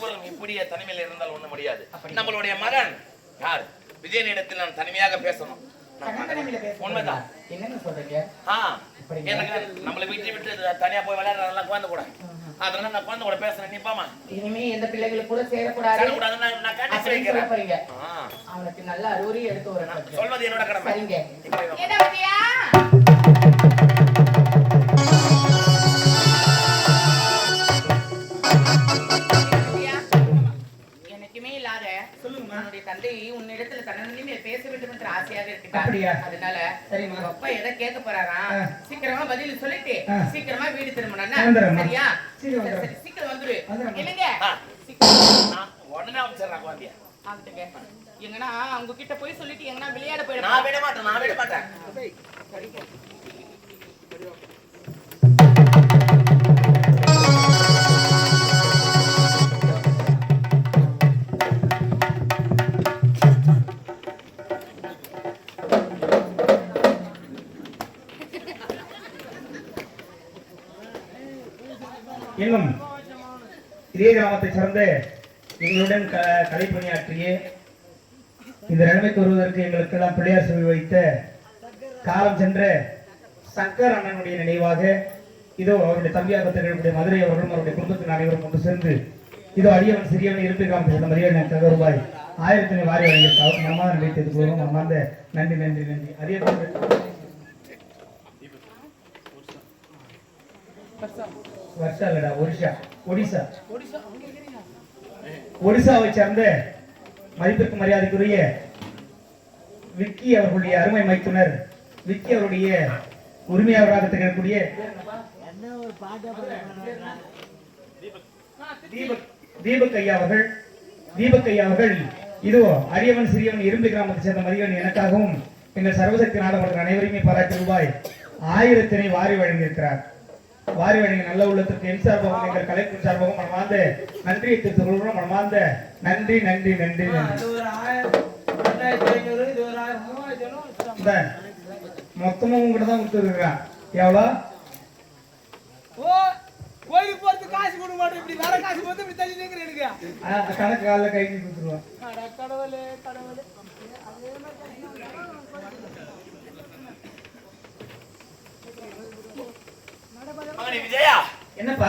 இருவரும் இப்படியே தனிமையில் இருந்தால் ஒண்ணு முடியாது. நம்மளுடைய மகன் யார் விஜயனிடத்தில் நான் தனிமையாக பேசணும். உண்மைதான். என்னங்க சொல்றீங்க? எனக்கு நம்மள வீட்டை விட்டு தனியா போய் விளையாடுறதெல்லாம் குழந்தை கூட, அதனால நான் குழந்தை கூட பேசுறேன். நிப்பாமா இனிமே எந்த பிள்ளைகளுக்கு கூட சேரக்கூடாது. நான் கட்டி வைக்கிறேன். அவனுக்கு நல்ல அறிவுரை எடுத்து வரணும். சொல்வது என்னோட கடமை. சரிங்க. எனக்குமே இல்லாத உன்னுடைய தந்தை உன்னிடத்துல தன்னை பேச வேண்டும் என்று ஆசையாக இருக்கிறார். அதனால உங்க அப்பா எதை கேட்க போறாரா, சீக்கிரமா பதில் சொல்லிட்டு சீக்கிரமா வீடு திரும்பணும். சரியா? சீக்கிரம் வந்துரு. என்னங்க உடனே அமைச்சிடறாங்க குழந்தைய. எங்கன்னா அவங்க கிட்ட போய் சொல்லிட்டு எங்கன்னா விளையாட போயிட. நான் விட மாட்டேன், நான் விட மாட்டேன். இன்னும் இதே கிராமத்தை சார்ந்த எங்களுடன் கலைப்பணியாற்றிய இந்த நிலைமைக்கு வருவதற்கு எங்களுக்கெல்லாம் பிள்ளையார் சுவை வைத்த காலம் சென்ற சங்கர் அண்ணனுடைய நினைவாக இதோ அவருடைய தம்பியாக திகழக்கூடிய மதுரை அவர்களும் அவருடைய குடும்பத்தின் அனைவரும் கொண்டு சென்று இதோ அடியவன் சிறியவன் இருப்பை கிராமத்தை சேர்ந்த மரியாதை ரூபாய் 1000 வாரி வழங்கியிருக்காக மனமாத நினைத்தது போதும். மனமார்ந்த நன்றி நன்றி நன்றி. அதே வருஷா இல்லடா ஒடிசாவை சேர்ந்த மதிப்பிற்கு மரியாதைக்குரிய விக்கி அவர்களுடைய அருமை மைத்துனர், விக்கி அவருடைய உரிமையாளராக திகழக்கூடிய தீபக் ஐயா அவர்கள் இதோ அரியவன் சிறியவன் இரும்பு கிராமத்தை சேர்ந்த மதியவன் எனக்காகவும் எங்கள் சர்வசக்தி நாடகத்தின் அனைவருமே பாராட்டி ரூபாய் 1000 வாரி வழங்கியிருக்கிறார். வாரி வழங்கிய நல்ல உள்ளத்திற்கு என் சார்பாகவும் எங்கள் கலைக்குழு சார்பாகவும் மனமார்ந்த நன்றியை தெரிவித்துக் கொள்கிறோம். மனமார்ந்த நன்றி நன்றி நன்றி நன்றி. மொத்தமும் உங்ககிட்ட தான் கொடுத்துருக்கான். எவ்வளோ கோயிலுக்கு போறது காசு கொடுக்க மாட்டேன், இப்படி வேற காசு போது இப்படி தள்ளி நிக்கிற எனக்கு கணக்கு காலில் கைக்கு கொடுத்துருவான். கடவுளே கடவுளே. விஜயா, என்னப்பா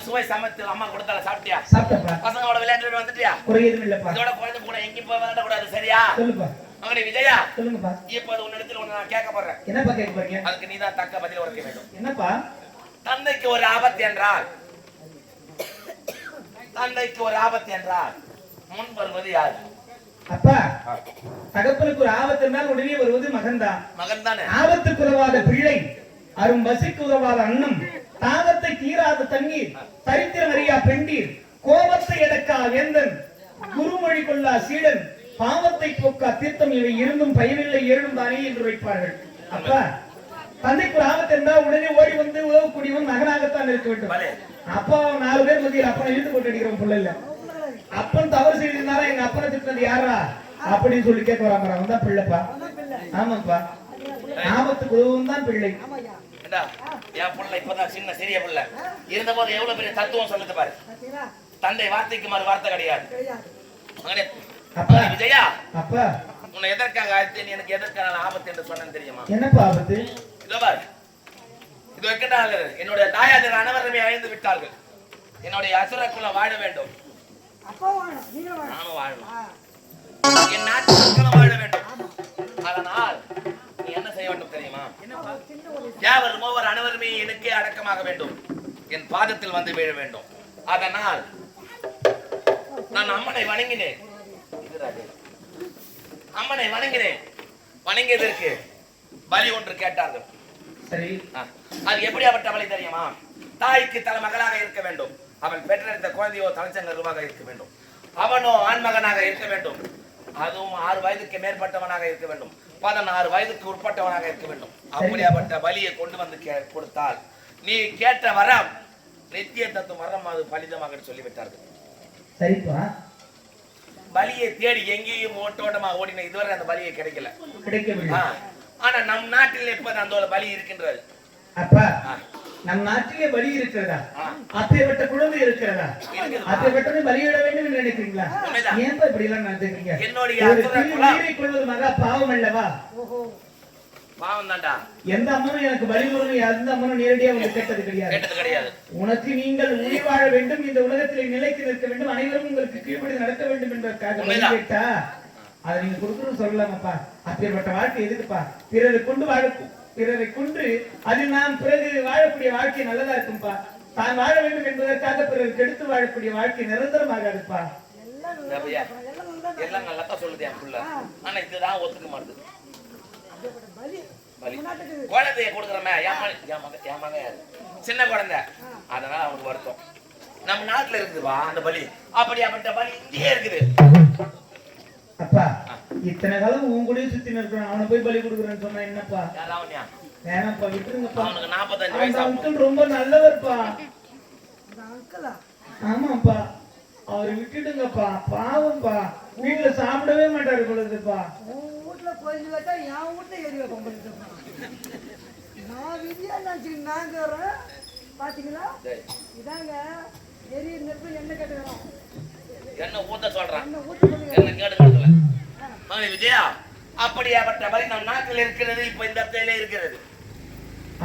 சுவை சமைத்து அம்மா கொடுத்தால சாப்பிட்டியா? சாப்பிட்டப்பா. பசங்களோட விளையாட்டு வந்துட்டியா? குறை எதுவும் இல்லப்பா. இதோட குழந்தை கூட எங்கேயும் போய் விளையாட கூடாது. சரியா? சொல்லுப்பா. மகனே விஜயா, சொல்லுங்கப்பா. இப்ப உன்னிடத்தில் ஒண்ணு நான் கேட்க போறேன். என்னப்பா கேட்க போறீங்க? அதுக்கு நீதான் தக்க பதில் உரைக்க வேண்டும். என்னப்பா? தந்தைக்கு ஒரு ஆபத்து என்றால் முன் வருவது யார்? அப்பா, தகப்பனுக்கு ஒரு ஆபத்து என்றால் உடனே வருவது மகன்தான். மகன் தானே. ஆபத்துக்கு உதவாத பிள்ளை, அரும் பசிக்கு உதவாத அன்னம், தாகத்தை தீராத தண்ணீர், சரித்திரம் அறியா பெண்டீர், கோபத்தை எடக்கா வேந்தன், குருமொழி கொள்ளா சீடன், பாவத்தை போக்கா தீர்த்தம், இவை இருந்தும் பயனில்லை ஏழும் தானே என்று வைப்பார்கள். அப்பா, தந்தைக்கு ஒரு ஆபத்து என்றால் உடனே ஓடி வந்து உதவக்கூடியவன் மகனாகத்தான் இருக்க வேண்டும். அப்பா 4 பேர் மத்தியில் அப்பனை இழுத்து போட்டு அடிக்கிறவன் பிள்ளை இல்ல. அப்பன் தவறு செய்திருந்தாலும் எங்க அப்பனை திட்டினது யாரா அப்படின்னு சொல்லி கேட்க வராங்க. அவன் தான் பிள்ளைப்பா. ஆமாப்பா, ஆபத்துக்கு உதவும் தான் பிள்ளை. என் பிள்ளை இப்பதான் சின்ன சிறிய பிள்ளை இருந்த போது எவ்வளவு பெரிய தத்துவம் சொல்லுது பாரு. தந்தை வார்த்தைக்கு மாறு வார்த்தை கிடையாது. விஜயா, அப்பா உன்னை எதற்காக அழைத்து நீ எனக்கு எதற்கான ஆபத்து என்று சொன்னேன்னு தெரியுமா? என்னப்பா ஆபத்து? இதோ பாரு, இது வைக்கட்டாங்க. என்னுடைய தாயாதர் அனைவருமே அழிந்து விட்டார்கள். என்னுடைய அசுரக்குள்ள வாழ வேண்டும். நாம வாழணும். என் நாட்டு மக்களும் வாழ வேண்டும். அதனால் நீ என்ன செய்ய வேண்டும் தெரியுமா? யாவர் மூவர் அனைவருமே எனக்கே அடக்கமாக வேண்டும். என் பாதத்தில் வந்து வீழ வேண்டும். அதனால் நான் அம்மனை வணங்கினேன். அம்மனை வணங்கினேன். வணங்கியதற்கு பலி ஒன்று கேட்டார்கள். சரி, அது எப்படியாப்பட்ட பலி தெரியுமா? தாய்க்கு தலை மகளாக இருக்க வேண்டும். அவன் பெற்றெடுத்த குழந்தையோ தலைச்சங்கருவாக இருக்க வேண்டும். அவனோ ஆண்மகனாக இருக்க வேண்டும். அதுவும் 6 வயதுக்கு மேற்பட்டவனாக இருக்க வேண்டும். 16 வயதுக்கு உட்பட்டவனாக இருக்க வேண்டும். அப்படியாப்பட்ட பலியை கொண்டு வந்து கொடுத்தால் நீ கேட்ட வரம் நித்திய தத்துவ வரம் அது பலிதமாக சொல்லிவிட்டார்கள். சரிப்பா. பலியை தேடி எங்கேயும் ஓட்டோட்டமாக ஓடின இதுவரை அந்த பலியை கிடைக்கவில்லை. ஆனா நம் நாட்டில் இப்ப அந்த பலி இருக்கின்றது. அப்பா, நம் நாட்டிலே பலி இருக்கிறதா? அப்பேற்பட்ட குழந்தை இருக்கிறதா? அப்பேற்பட்டதை பலியிட வேண்டும் என்று நினைக்கிறீங்களா? ஏன்பா இப்படி எல்லாம் நடந்துக்கிறீங்க? உயிரை கொள்வது மகா பாவம் அல்லவா? எந்த அம்மனும் எனக்கு பலி கொடுங்க, எந்த அம்மனும் நேரடியாக வந்து கேட்டது கிடையாது. உனக்கு நீங்கள் உயிர் வாழ வேண்டும், இந்த உலகத்திலே நிலைத்து நிற்க வேண்டும், அனைவரும் உங்களுக்கு கீழ்ப்படி நடக்க வேண்டும் என்பதற்காக பலி கேட்டா அதை நீங்க கொடுக்கணும்னு சொல்லலாமப்பா. அப்பேற்பட்ட வாழ்க்கை எதுக்குப்பா? பிறரை கொன்று அதில் நாம் பிறகு வாழக்கூடிய வாழ்க்கை நல்லதா இருக்கும்பா. தான் வாழ வேண்டும் என்பதற்காக பிறருக்கு எடுத்து வாழக்கூடிய வாழ்க்கை நிரந்தரமாகாதுப்பா. எல்லாம் நல்லா சொல்லுது என் புள்ள. ஆனா இதுதான் ஒத்துக்க மாட்டேது. குழந்தைய கொடுக்குறமே என் மகன் யாரு? சின்ன குழந்தை, அதனால அவனுக்கு வருத்தம். நம்ம நாட்டுல இருக்குதுவா அந்த பலி, அப்படியாப்பட்ட பலி இங்கேயே இருக்குது. அப்பா இத்தனை காலம் உன் கூட சுத்தி நிற்கிறான், அவனை போய் பலி கொடுக்குறேன்னு சொன்னா என்னப்பா? வேணாப்பா, விட்டுருங்கப்பா. அவனுக்கு 45 வயசு. அங்கிள் ரொம்ப நல்லவர்ப்பா. ஆமாப்பா, அவரை விட்டுடுங்கப்பா, பாவம்பா. வீட்டுல சாப்பிடவே மாட்டாரு பொழுதுப்பா. வீட்டுல கோயில் வச்சா என் வீட்டுல ஏறி வைப்போம். நான் விதியா நினைச்சு நாங்க வரோம். பாத்தீங்களா, இதாங்க எரிய நெருப்பு என்ன கேட்டுக்கிறோம், என்ன ஊத்த சொல்றான், என்ன கேட்டுக்கிறதுல மகன் விஜயா. அப்படியாப்பட்ட பலி நம் நாட்டில் இருக்கிறது, இப்ப இந்த இடத்துல இருக்கிறது.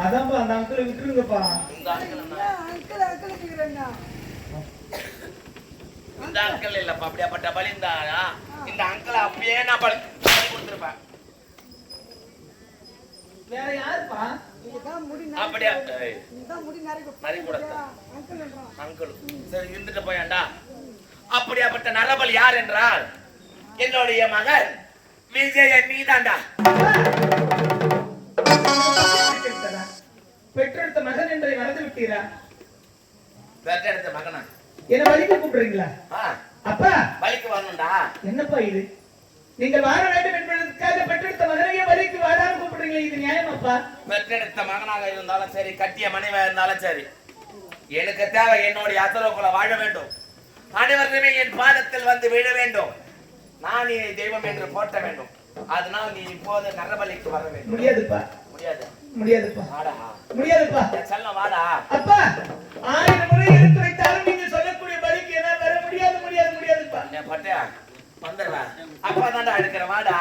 அதான்ப்பா, அந்த அங்கிளை விட்டுருங்கப்பா. இந்த அங்கிள் இல்லப்பா, அப்படியாப்பட்ட பலி இந்த அங்கிள் அப்படியே நான் பலி கொடுத்துருப்பேன். வேற யாருப்பா? அப்படியா அங்கிள் சரி இருந்துட்டு போயாண்டா. அப்படியாப்பட்ட நரபலி யார் என்றால் என்னுடைய மகன் விஜய நீதாண்டா. பெற்றெடுத்த மகன் என்பதை மறந்து விட்டீரா? பெற்றெடுத்த மகனா? என்ன பலிக்கு கூப்பிடுறீங்களா? அப்பா பலிக்கு வரணும்டா. என்னப்பா இது? நீங்கள் வாழ வேண்டும் என்பதற்காக பெற்றெடுத்த மகனையே பலிக்கு வாழான்னு கூப்பிடுறீங்களா? இது நியாயமாப்பா? பெற்றெடுத்த மகனாக இருந்தாலும் சரி, கட்டிய மனைவியா இருந்தாலும் சரி, எனக்கு தேவை என்னுடைய அத்தரோக்குள்ள வாழ வேண்டும். அனைவருமே என் பாதத்தில் வந்து விழ வேண்டும். நான் நீ தெய்வம் என்று போற்ற வேண்டும். அதனால் நீ இப்போது நரபலிக்கு வர வேண்டும். முடியாதுப்பா. முடியாதுப்பா. வாடா. முடியாதுப்பா. செல்லம் வாடா. அப்பா 1000 முறை எடுத்து வைத்தாலும் நீங்க சொல்லக்கூடிய பலிக்கு என்னால வர முடியாதுப்பா. பட்டியா வந்துடுறா. அப்பா தாண்டா எடுக்கிற வாடா.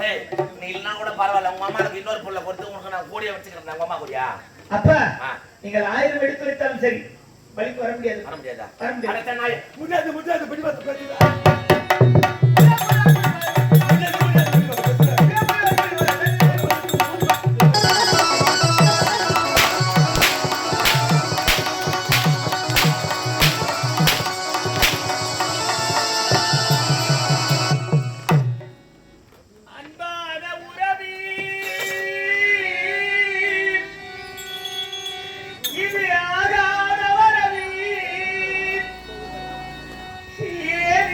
நீ இல்லைன்னா கூட பரவாயில்ல, உங்க அம்மாவுக்கு இன்னொரு புள்ள கொடுத்து உனக்கு நான் கூடிய வச்சுக்கிறேன். உங்க அம்மா கூடியா? அப்பா நீங்கள் 1000 எடுத்து வைத்தாலும் சரி, பலிக்கு வர முடியாது. வர முடியாதா? முடியாது. இது ஆகாத வரவி ஏன்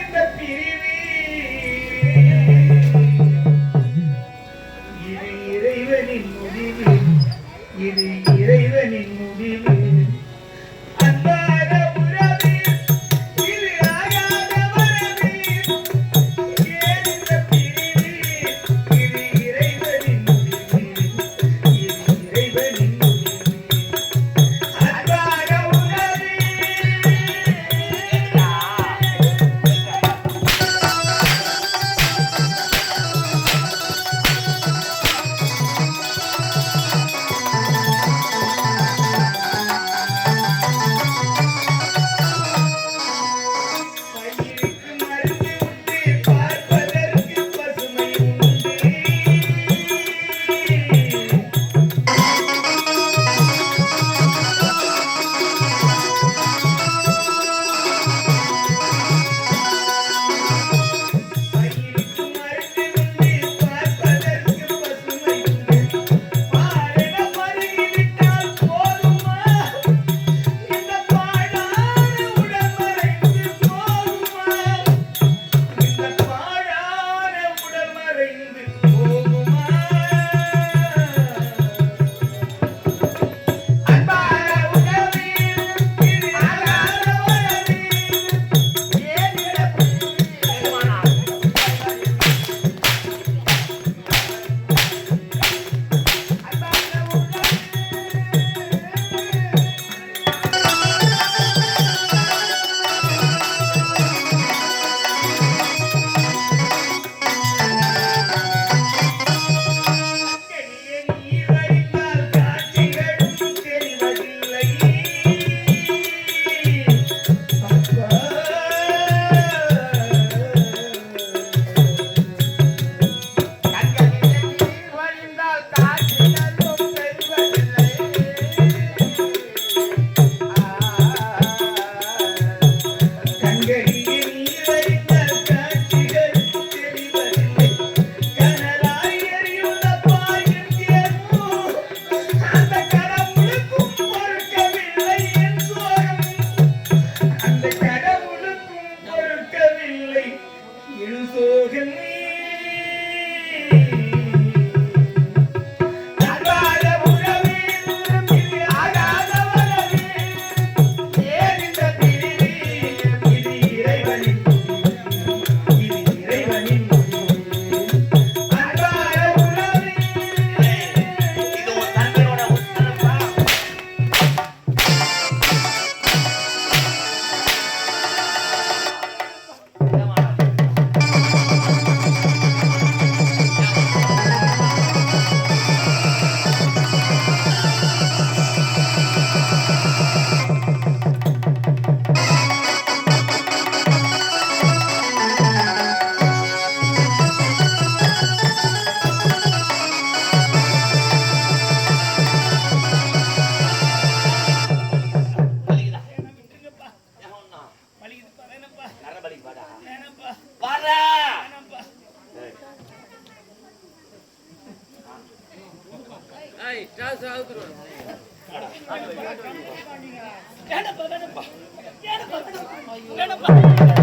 வேணப்பா வேணப்பா வேணப்பா வேணப்பா